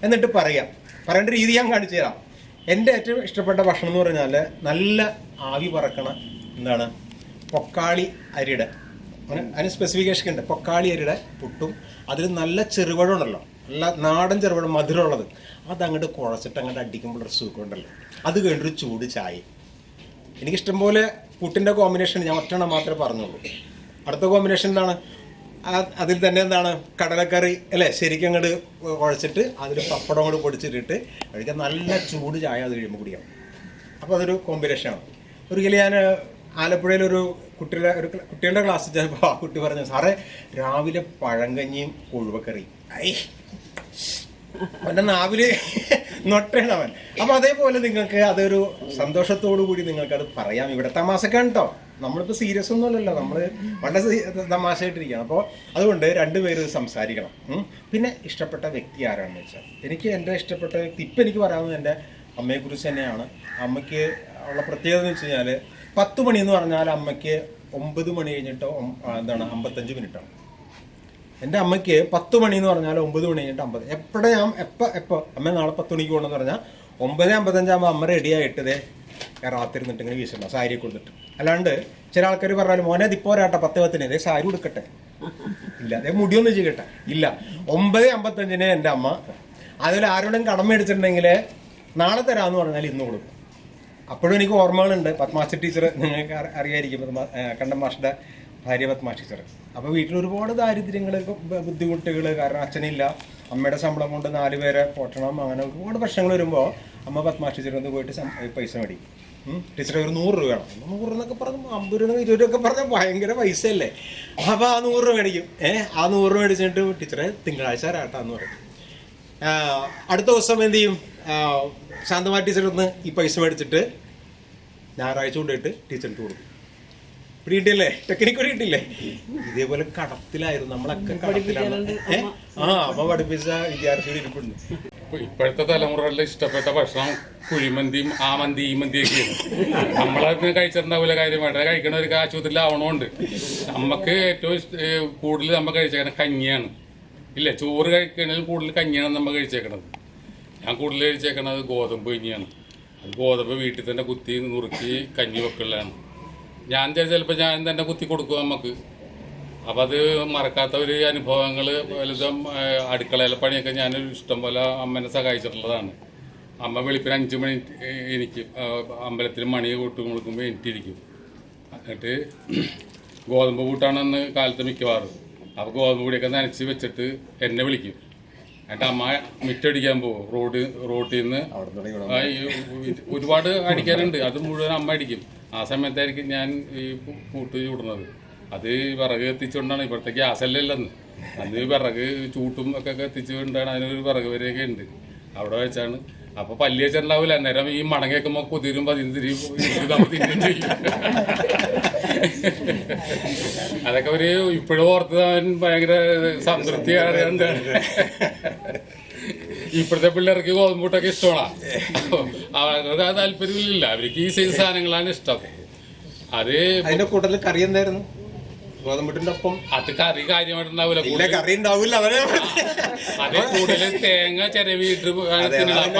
എന്നിട്ട് പറയേണ്ട രീതി ഞാൻ കാണിച്ചു തരാം. എൻ്റെ ഏറ്റവും ഇഷ്ടപ്പെട്ട ഭക്ഷണം എന്ന് പറഞ്ഞാൽ നല്ല ആവി പറക്കണ എന്താണ് പൊക്കാളി അരിയുടെ, അതിന് സ്പെസിഫിക്കേഷൻ ഉണ്ട്, പൊക്കാളി അരിയുടെ പുട്ടും അതിൽ നല്ല ചെറുപഴം ഉണ്ടല്ലോ, നല്ല നാടൻ ചെറുപഴം മധുരമുള്ളത്, അതങ്ങോട്ട് കുഴച്ചിട്ട് അങ്ങോട്ട് അടിക്കുമ്പോൾ ഒരു സുഖം ഉണ്ടല്ലോ, അത് കഴിഞ്ഞൊരു ചൂട് ചായ. എനിക്കിഷ്ടം പോലെ പുട്ടിൻ്റെ കോമ്പിനേഷൻ ഞാൻ ഒറ്റെണ്ണം മാത്രമേ പറഞ്ഞുള്ളൂ. അടുത്ത കോമ്പിനേഷൻ എന്താണ്? അതിൽ തന്നെ എന്താണ് കടലക്കറി അല്ലേ, ശരിക്കും അങ്ങോട്ട് കുഴച്ചിട്ട് അതിൽ പപ്പടം കൂടി പൊടിച്ചിട്ടിട്ട് കഴിക്കാൻ, നല്ല ചൂട് ചായ അത് കഴിയുമ്പോൾ കുടിക്കാം. അപ്പോൾ അതൊരു കോമ്പിനേഷനാണ്. ഒരിക്കലും ഞാൻ ആലപ്പുഴയിലൊരു കുട്ടികളുടെ ക്ലാസ്സിൽ ചിലപ്പോൾ ആ കുട്ടി പറഞ്ഞു, സാറേ രാവിലെ പഴങ്കഞ്ഞിയും കൊഴുവക്കറിയും, അവൻ്റെ നാവില് നൊട്ടയാണ് അവൻ. അപ്പോൾ അതേപോലെ നിങ്ങൾക്ക് അതൊരു സന്തോഷത്തോടു കൂടി നിങ്ങൾക്കത് പറയാം. ഇവിടെ തമാശക്കാണ് കേട്ടോ, നമ്മളിപ്പോൾ സീരിയസ് ഒന്നുമല്ലല്ലോ, നമ്മൾ വളരെ തമാശയായിട്ടിരിക്കുകയാണ്. അപ്പോൾ അതുകൊണ്ട് 2 പേര് സംസാരിക്കണം. പിന്നെ ഇഷ്ടപ്പെട്ട വ്യക്തി ആരാണെന്ന് വെച്ചാൽ, എനിക്ക് എൻ്റെ ഇഷ്ടപ്പെട്ട വ്യക്തി ഇപ്പം എനിക്ക് പറയാവുന്നത് എൻ്റെ അമ്മയെക്കുറിച്ച് തന്നെയാണ്. അമ്മയ്ക്ക് ഉള്ള പ്രത്യേകത എന്ന് വെച്ച് കഴിഞ്ഞാൽ 10 മണി എന്ന് പറഞ്ഞാൽ അമ്മയ്ക്ക് 9 മണി കഴിഞ്ഞിട്ട് 55 മിനിറ്റാണ്. എൻ്റെ അമ്മയ്ക്ക് 10 മണി എന്ന് പറഞ്ഞാൽ 9 മണി കഴിഞ്ഞിട്ട് 50. എപ്പോൾ അമ്മ നാളെ 10 മണിക്ക് പോകണമെന്ന് പറഞ്ഞാൽ 9:55 ആകുമ്പോൾ അമ്മ റെഡിയായിട്ടതേ രാത്രി നിന്നിട്ട് ഇങ്ങനെ വീശണ്ട, സാരി കൊടുത്തിട്ട്. അല്ലാണ്ട് ചില ആൾക്കാർ പറഞ്ഞാൽ മോനെ ഇതിപ്പോൾ ഒരാട്ടെ 10:10 അതേ സാരി കൊടുക്കട്ടെ, ഇല്ല അതേ മുടിയൊന്നും ചെയ്യട്ടെ, ഇല്ല 9:55 എൻ്റെ അമ്മ. അതിൽ ആരോടും കടം മേടിച്ചിട്ടുണ്ടെങ്കിൽ നാളെ തരാമെന്ന് പറഞ്ഞാൽ ഇന്ന് കൊടുക്കും. അപ്പോഴും എനിക്ക് ഓർമ്മകളുണ്ട്, പത്മാശ ടീച്ചർ നിങ്ങൾക്ക് അറിയായിരിക്കും, കണ്ടം മാഷിൻ്റെ ഭാര്യ പത്മാശ ടീച്ചർ. അപ്പോൾ വീട്ടിൽ ഒരുപാട് ദാരിദ്ര്യങ്ങൾ, ബുദ്ധിമുട്ടുകൾ, കാരണം അച്ഛനില്ല, അമ്മയുടെ ശമ്പളം കൊണ്ട് 4 പേരെ പോറ്റണം, അങ്ങനെ ഒരുപാട് പ്രശ്നങ്ങൾ വരുമ്പോൾ അമ്മ പത്മാശ ടീച്ചർ ഒന്ന് പോയിട്ട് പൈസ മേടിക്കും. ടീച്ചറെ ഒരു 100 രൂപ വേണം, 100 എന്നൊക്കെ പറഞ്ഞു 50 രൂപ 20 രൂപ ഒക്കെ പറഞ്ഞാൽ ഭയങ്കര പൈസ അല്ലേ. അപ്പോൾ ആ 100 രൂപ മേടിക്കും. ആ 100 രൂപ മേടിച്ചിട്ട് ടീച്ചറെ തിങ്കളാഴ്ച തരാട്ടാന്ന് പറയും. അടുത്ത ദിവസം എന്ത് ചെയ്യും, ശാന്തമാ ടീച്ചർ ഒന്ന് ഈ പൈസ മേടിച്ചിട്ട് ഞായറാഴ്ച കൊണ്ടുപോയിട്ട് ടീച്ചർക്ക് കൊടുക്കും. പിടിയിട്ടില്ലേ, ടെക്നിക്ക് പിടിയിട്ടില്ലേ? ഇതേപോലെ കടത്തിലായിരുന്നു നമ്മളൊക്കെ, കടത്തിലാണ്. അമ്മ പഠിപ്പിച്ച വിദ്യാർത്ഥികൾ ഇരിപ്പുണ്ട്. ഇപ്പോഴത്തെ തലമുറകളുടെ ഇഷ്ടപ്പെട്ട ഭക്ഷണം കുഴിമന്തിയും ആ മന്തി ഈ മന്തിയൊക്കെയാണ്. നമ്മളതിന് കഴിച്ചിട്ടുണ്ടാവില്ല, കാര്യമായിട്ട് കഴിക്കണവർക്ക് ആശുപത്രിയിലാവണമുണ്ട്. നമുക്ക് ഏറ്റവും കൂടുതൽ നമ്മൾ കഴിച്ചേക്കണ കഞ്ഞിയാണ്. ഇല്ല, ചോറ് കഴിക്കണതിൽ കൂടുതൽ കഞ്ഞിയാണ് നമ്മൾ കഴിച്ചേക്കണത്. ഞാൻ കൂടുതൽ കഴിച്ചേക്കണത് ഗോതമ്പ് കഞ്ഞിയാണ്. അത് ഗോതമ്പ് വീട്ടിൽ തന്നെ കുത്തി നുറുക്കി കഞ്ഞി വെക്കലാണ്. ഞാൻ ചിലപ്പോൾ ഞാൻ തന്നെ കുത്തി കൊടുക്കും അമ്മക്ക്. അപ്പം അത് മറക്കാത്ത ഒരു അനുഭവങ്ങൾ വലുതും അടുക്കളയിലെ പണിയൊക്കെ ഞാൻ ഇഷ്ടം പോലെ അമ്മനെ സഹായിച്ചിട്ടുള്ളതാണ്. അമ്മ വെളുപ്പിന് 5 മണി എനിക്ക് അമ്പലത്തിൽ മണി കൂട്ടി കൊടുക്കുമ്പോൾ എനിക്കിരിക്കും. എന്നിട്ട് ഗോതമ്പ് കൂട്ടാണെന്ന് കാലത്ത് മിക്കവാറും. അപ്പോൾ ഗോതമ്പ് കൂടിയൊക്കെ നനച്ച് വെച്ചിട്ട് എന്നെ വിളിക്കും. എന്നിട്ട് അമ്മ മിറ്റടിക്കാൻ പോകും. റോട്ടിൽ നിന്ന് ഒരുപാട് അടിക്കാനുണ്ട്, അത് മുഴുവൻ അമ്മ അടിക്കും. ആ സമയത്തായിരിക്കും ഞാൻ ഈ കൂട്ട് ചൂടുന്നത്. അത് വിറക് കത്തിച്ചുകൊണ്ടാണ്, ഇപ്പോഴത്തെ ഗ്യാസല്ലേ ഇല്ലെന്ന്. അന്ന് വിറക് ചൂട്ടും ഒക്കെ കത്തിച്ചുകൊണ്ടാണ്, അതിനൊരു വിറക് വരെയൊക്കെ ഉണ്ട്. അവിടെ വെച്ചാണ്. അപ്പോൾ പല്ലി വെച്ചിട്ടുണ്ടാവില്ല. അന്നേരം ഈ മടങ്ങേക്കുമ്പോൾ കുതിരും പതിന്തിരി നമ്മൾ തിന്നും ചെയ്യും. അതൊക്കെ ഒരു ഇപ്പോഴും ഓർത്ത് അവൻ ഭയങ്കര സംതൃപ്തി അറിയാണ്ട്. ഇപ്പോഴത്തെ പിള്ളേർക്ക് ഗോതമ്പൂട്ടൊക്കെ ഇഷ്ടമാണ്. അവർക്ക് താല്പര്യമില്ല, അവർക്ക് ഈ സൈസ് സാധനങ്ങളാണ് ഇഷ്ടം. അത് അതിന്റെ കൂട്ടത്തിൽ കറി എന്തായിരുന്നു? ഗോതമ്പൂട്ടിന്റെ ഒപ്പം അത് കറി കാര്യമായിട്ടുണ്ടാവില്ല, കറി ഉണ്ടാവില്ല. അത് കൂടുതൽ തേങ്ങ ചിരവിയിട്ട് അപ്പൊ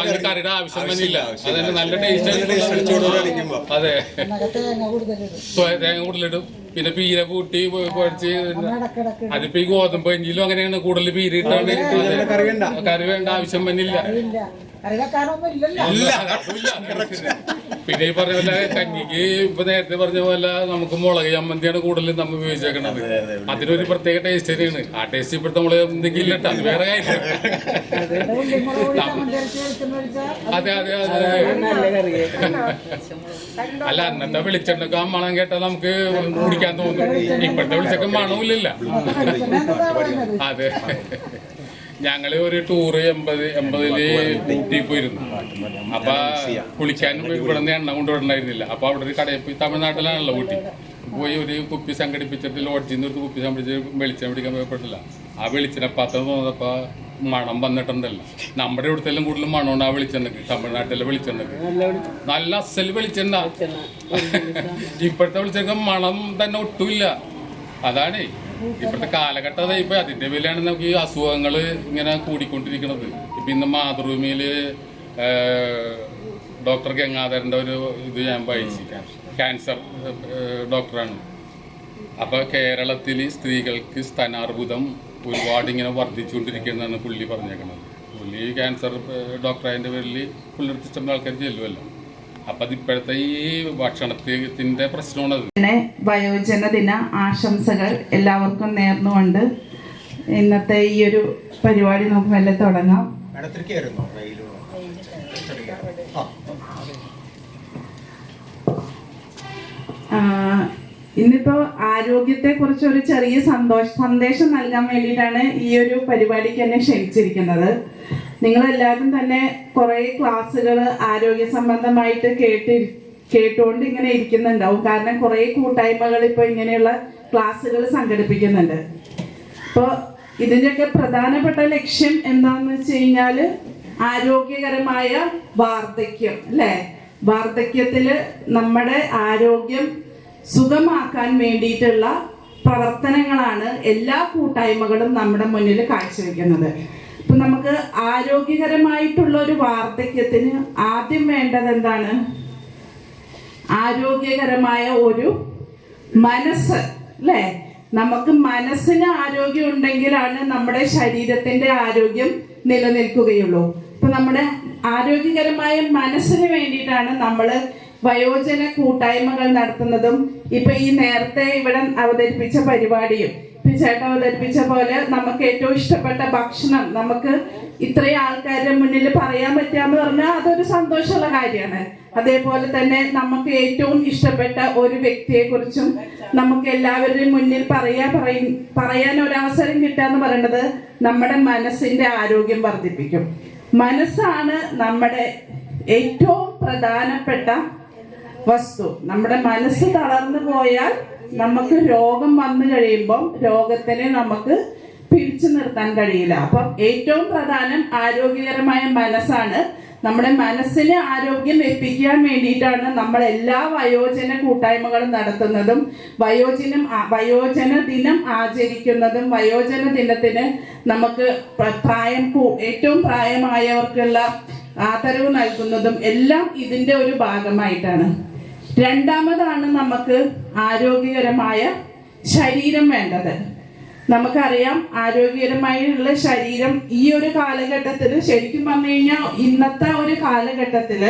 അതിന് കറിയുടെ ആവശ്യം തന്നെയില്ല. അതന്നെ നല്ല ടേസ്റ്റ്. അതെ, തേങ്ങ കൂടുതലിടും. പിന്നെ പീര കൂട്ടി കുഴച്ച്, അതിപ്പോ ഈ ഗോതമ്പ് കഞ്ഞിയിലും അങ്ങനെയാണ് കൂടുതൽ പീര ഇട്ടാണ്. കറി വേണ്ട ആവശ്യം തന്നെയില്ല. പിന്നെ ഈ പറഞ്ഞ പോലെ കഞ്ഞിക്ക് ഇപ്പൊ നേരത്തെ പറഞ്ഞ പോലെ നമുക്ക് മുളക് ചമ്മന്തിയാണ് കൂടുതൽ നമ്മൾ ഉപയോഗിച്ചേക്കണത്. അതിനൊരു പ്രത്യേക ടേസ്റ്റ് തന്നെയാണ്. ആ ടേസ്റ്റ് ഇപ്പോഴത്തെ നമ്മള് എന്തെങ്കിലും ഇല്ല, അത് വേറെ കാര്യം. അതെ അതെ അതെ. അല്ല, അന്നത്തെ വെളിച്ചെണ്ണക്ക് ആ മണം കേട്ടാൽ നമുക്ക് കുടിക്കാൻ തോന്നും. ഇപ്പോഴത്തെ വെളിച്ചൊക്കെ മണമില്ലല്ലോ. അതെ, ഞങ്ങള് ഒരു ടൂറ് 80-ല് ഊട്ടി പോയിരുന്നു. അപ്പൊ കുളിക്കാനും ഇവിടെ നിന്ന് എണ്ണ കൊണ്ടുവരണ്ടായിരുന്നില്ല. അപ്പൊ അവിടെ ഒരു കടയിൽ പോയി, തമിഴ്നാട്ടിലാണല്ലോ ഊട്ടി, പോയി ഒരു കുപ്പി സംഘടിപ്പിച്ചിട്ട് ലോഡ്ജിൽ നിന്ന് ഒരു കുപ്പി സംഘടിപ്പിച്ച് വെളിച്ചെണ്ണ പിടിക്കാൻ പോയപ്പെട്ടില്ല. ആ വെളിച്ചെണ്ണ പാത്രം തോന്നപ്പോ മണം വന്നിട്ടുണ്ടല്ലോ. നമ്മുടെ ഇവിടുത്തെ കൂടുതലും മണമുണ്ട് ആ വെളിച്ചെണ്ണക്ക്. തമിഴ്നാട്ടിലെ വെളിച്ചെണ്ണക്ക് നല്ല അസൽ വെളിച്ചെണ്ണ. ഇപ്പോഴത്തെ വെളിച്ചെണ്ണ മണം തന്നെ ഒട്ടുമില്ല. അതാണ് ഇപ്പോഴത്തെ കാലഘട്ടം. ഇപ്പൊ അതിന്റെ പേരിലാണ് നമുക്ക് ഈ അസുഖങ്ങൾ ഇങ്ങനെ കൂടിക്കൊണ്ടിരിക്കുന്നത്. ഇപ്പൊ ഇന്ന് മാതൃഭൂമിയില് ഡോക്ടർ ഗംഗാധരന്റെ ഒരു ഇത് ഞാൻ വായിച്ചു. ക്യാൻസർ ഡോക്ടറാണ്. അപ്പൊ കേരളത്തിൽ സ്ത്രീകൾക്ക് സ്തനാർബുദം ഒരുപാട് ഇങ്ങനെ വർദ്ധിച്ചുകൊണ്ടിരിക്കുന്നതാണ് പുള്ളി പറഞ്ഞേക്കുന്നത്. പുള്ളി ക്യാൻസർ ഡോക്ടറായതിന്റെ പേരിൽ പുള്ളിയുടെ ഇഷ്ടം ആൾക്കാർ ചെല്ലുമല്ലോ. അപ്പൊ അത് ഇപ്പോഴത്തെ ഈ ഭക്ഷണത്തിന്റെ പ്രശ്നമാണത്. വയോജന ദിന ആശംസകൾ എല്ലാവർക്കും നേർന്നുകൊണ്ട് ഇന്നത്തെ ഈ ഒരു പരിപാടി നമുക്ക് മെല്ലെ തുടങ്ങാം. ഇന്നിപ്പോ ആരോഗ്യത്തെ കുറിച്ച് ഒരു ചെറിയ സന്ദേശം നൽകാൻ വേണ്ടിയിട്ടാണ് ഈ ഒരു പരിപാടിക്ക് എന്നെ ക്ഷണിച്ചിരിക്കുന്നത്. നിങ്ങളെല്ലാവരും തന്നെ കുറേ ക്ലാസ്സുകൾ ആരോഗ്യ സംബന്ധമായിട്ട് കേട്ടുകൊണ്ട് ഇങ്ങനെ ഇരിക്കുന്നുണ്ടാവും. കാരണം കുറേ കൂട്ടായ്മകൾ ഇപ്പോൾ ഇങ്ങനെയുള്ള ക്ലാസ്സുകൾ സംഘടിപ്പിക്കുന്നുണ്ട്. അപ്പോൾ ഇതിൻ്റെയൊക്കെ പ്രധാനപ്പെട്ട ലക്ഷ്യം എന്താണെന്ന് വെച്ച് കഴിഞ്ഞാൽ ആരോഗ്യകരമായ വാർദ്ധക്യം, അല്ലേ? വാർദ്ധക്യത്തിൽ നമ്മുടെ ആരോഗ്യം സുഖമാക്കാൻ വേണ്ടിയിട്ടുള്ള പ്രവർത്തനങ്ങളാണ് എല്ലാ കൂട്ടായ്മകളും നമ്മുടെ മുന്നിൽ കാഴ്ചവെക്കുന്നത്. ഇപ്പം നമുക്ക് ആരോഗ്യകരമായിട്ടുള്ള ഒരു വാർദ്ധക്യത്തിന് ആദ്യം വേണ്ടത് എന്താണ്? ആരോഗ്യകരമായ ഒരു മനസ്സ്, അല്ലേ? നമുക്ക് മനസ്സിന് ആരോഗ്യം ഉണ്ടെങ്കിലാണ് നമ്മുടെ ശരീരത്തിന്റെ ആരോഗ്യം നിലനിൽക്കുകയുള്ളൂ. ഇപ്പൊ നമ്മുടെ ആരോഗ്യകരമായ മനസ്സിന് വേണ്ടിയിട്ടാണ് നമ്മൾ വയോജന കൂട്ടായ്മകൾ നടത്തുന്നതും ഇപ്പൊ ഈ നേരത്തെ ഇവിടെ അവതരിപ്പിച്ച പരിപാടിയും ചേട്ടൻ അവതരിപ്പിച്ച പോലെ നമുക്ക് ഏറ്റവും ഇഷ്ടപ്പെട്ട ഭക്ഷണം നമുക്ക് ഇത്രയും ആൾക്കാരുടെ മുന്നിൽ പറയാൻ പറ്റാന്ന് പറഞ്ഞാൽ അതൊരു സന്തോഷമുള്ള കാര്യമാണ്. അതേപോലെ തന്നെ നമുക്ക് ഏറ്റവും ഇഷ്ടപ്പെട്ട ഒരു വ്യക്തിയെ കുറിച്ചും നമുക്ക് എല്ലാവരുടെയും മുന്നിൽ പറയാൻ ഒരവസരം കിട്ടാന്ന് പറയുന്നത് നമ്മുടെ മനസ്സിന്റെ ആരോഗ്യം വർദ്ധിപ്പിക്കും. മനസ്സാണ് നമ്മുടെ ഏറ്റവും പ്രധാനപ്പെട്ട വസ്തു. നമ്മുടെ മനസ്സ് തളർന്നു പോയാൽ നമുക്ക് രോഗം വന്നു കഴിയുമ്പോൾ രോഗത്തിനെ നമുക്ക് പിടിച്ചു നിർത്താൻ കഴിയില്ല. അപ്പം ഏറ്റവും പ്രധാനം ആരോഗ്യകരമായ മനസ്സാണ്. നമ്മുടെ മനസ്സിന് ആരോഗ്യം എത്തിക്കാൻ വേണ്ടിയിട്ടാണ് നമ്മൾ എല്ലാ വയോജന കൂട്ടായ്മകളും നടത്തുന്നതും വയോജന ദിനം ആചരിക്കുന്നതും. വയോജന ദിനത്തിന് നമുക്ക് ഏറ്റവും പ്രായമായവർക്കുള്ള ആദരവ് നൽകുന്നതും എല്ലാം ഇതിൻ്റെ ഒരു ഭാഗമായിട്ടാണ്. രണ്ടാമതാണ് നമുക്ക് ആരോഗ്യകരമായ ശരീരം വേണ്ടത്. നമുക്കറിയാം ആരോഗ്യകരമായുള്ള ശരീരം ഈ ഒരു കാലഘട്ടത്തിൽ ശരിക്കും പറഞ്ഞു കഴിഞ്ഞാൽ ഇന്നത്തെ ഒരു കാലഘട്ടത്തിൽ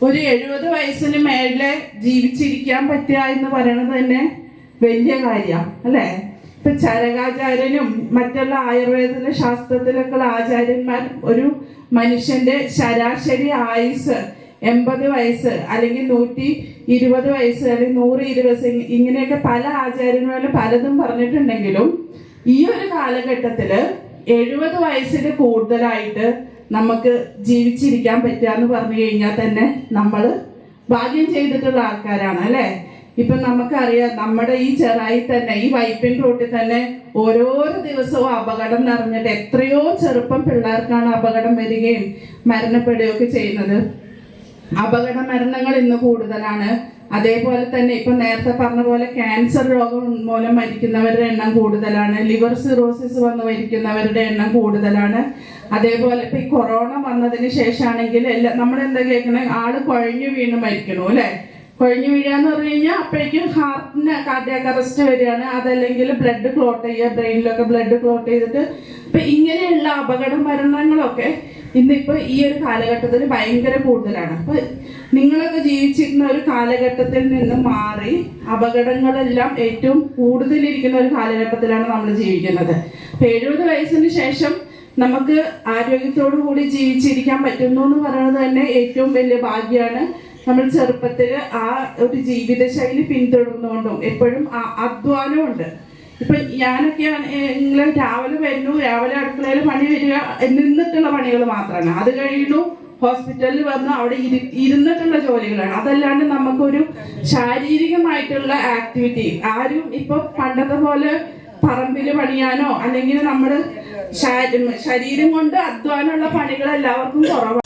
ഒരു 70 വയസ്സിന് മേലെ ജീവിച്ചിരിക്കാൻ പറ്റുക എന്ന് പറയുന്നത് തന്നെ വലിയ കാര്യമാണ് അല്ലേ? ഇപ്പൊ ചരകാചാര്യനും മറ്റുള്ള ആയുർവേദ ശാസ്ത്രത്തിലൊക്കെ ആചാര്യന്മാർ ഒരു മനുഷ്യന്റെ ശരാശരി ആയുസ് 80 വയസ്സ് അല്ലെങ്കിൽ 120 വയസ്സ് അല്ലെങ്കിൽ 120 വയസ്സ് ഇങ്ങനെയൊക്കെ പല ആചാര്യന്മാരും പലതും പറഞ്ഞിട്ടുണ്ടെങ്കിലും ഈ ഒരു കാലഘട്ടത്തില് 70 വയസ്സിന് കൂടുതലായിട്ട് നമുക്ക് ജീവിച്ചിരിക്കാൻ പറ്റുക എന്ന് പറഞ്ഞു കഴിഞ്ഞാൽ തന്നെ നമ്മൾ ഭാഗ്യം ചെയ്തിട്ടുള്ള ആൾക്കാരാണ് അല്ലേ? ഇപ്പൊ നമുക്കറിയാം നമ്മുടെ ഈ ചെറായി തന്നെ ഈ വൈപ്പിൻ റോട്ടിൽ തന്നെ ഓരോരോ ദിവസവും അപകടം നിറഞ്ഞിട്ട് എത്രയോ ചെറുപ്പം പിള്ളേർക്കാണ് അപകടം വരികയും മരണപ്പെടുകയൊക്കെ ചെയ്യുന്നത്. അപകട മരണങ്ങൾ ഇന്ന് കൂടുതലാണ്. അതേപോലെ തന്നെ ഇപ്പൊ നേരത്തെ പറഞ്ഞ പോലെ ക്യാൻസർ രോഗം മൂലം മരിക്കുന്നവരുടെ എണ്ണം കൂടുതലാണ്. ലിവർ സിറോസിസ് വന്ന് മരിക്കുന്നവരുടെ എണ്ണം കൂടുതലാണ്. അതേപോലെ ഇപ്പൊ ഈ കൊറോണ വന്നതിന് ശേഷമാണെങ്കിൽ നമ്മൾ എന്താ കേൾക്കണേ, ആള് കുഴഞ്ഞു വീണ് മരിക്കണു അല്ലെ? കുഴഞ്ഞു വീഴാന്ന് പറഞ്ഞു കഴിഞ്ഞാൽ അപ്പോഴേക്കും ഹാർട്ടിന് കാർഡിയാക് അറസ്റ്റ് വരികയാണ്. അതല്ലെങ്കിൽ ബ്ലഡ് ക്ലോട്ട് ചെയ്യുക, ബ്രെയിനിലൊക്കെ ബ്ലഡ് ക്ലോട്ട് ചെയ്തിട്ട് ഇപ്പൊ ഇങ്ങനെയുള്ള അപകട മരണങ്ങളൊക്കെ ഇന്നിപ്പോ ഈ ഒരു കാലഘട്ടത്തിൽ ഭയങ്കര കൂടുതലാണ്. അപ്പൊ നിങ്ങളൊക്കെ ജീവിച്ചിരുന്ന ഒരു കാലഘട്ടത്തിൽ നിന്ന് മാറി അപകടങ്ങളെല്ലാം ഏറ്റവും കൂടുതലിരിക്കുന്ന ഒരു കാലഘട്ടത്തിലാണ് നമ്മൾ ജീവിക്കുന്നത്. അപ്പൊ 70 വയസ്സിന് ശേഷം നമുക്ക് ആരോഗ്യത്തോടു കൂടി ജീവിച്ചിരിക്കാൻ പറ്റുന്നു എന്ന് പറയുന്നത് തന്നെ ഏറ്റവും വലിയ ഭാഗ്യമാണ്. നമ്മൾ ചെറുപ്പത്തിൽ ആ ഒരു ജീവിതശൈലി പിന്തുടർന്നുകൊണ്ടും എപ്പോഴും അധ്വാനമുണ്ട്. ഇപ്പൊ ഞാനൊക്കെയാണ് നിങ്ങൾ രാവിലെ വരുന്നു, രാവിലെ അടുക്കളയിൽ പണി വരിക, നിന്നിട്ടുള്ള പണികൾ മാത്രമാണ്. അത് കഴിയുന്നു ഹോസ്പിറ്റലിൽ വന്ന് അവിടെ ഇരുന്നിട്ടുള്ള ജോലികളാണ്. അതല്ലാണ്ട് നമുക്കൊരു ശാരീരികമായിട്ടുള്ള ആക്ടിവിറ്റി ആരും ഇപ്പൊ പണ്ടത്തെ പോലെ പറമ്പിൽ പണിയാനോ അല്ലെങ്കിൽ നമ്മുടെ ശരീരം കൊണ്ട് അധ്വാനമുള്ള പണികൾ എല്ലാവർക്കും കുറവാണ്.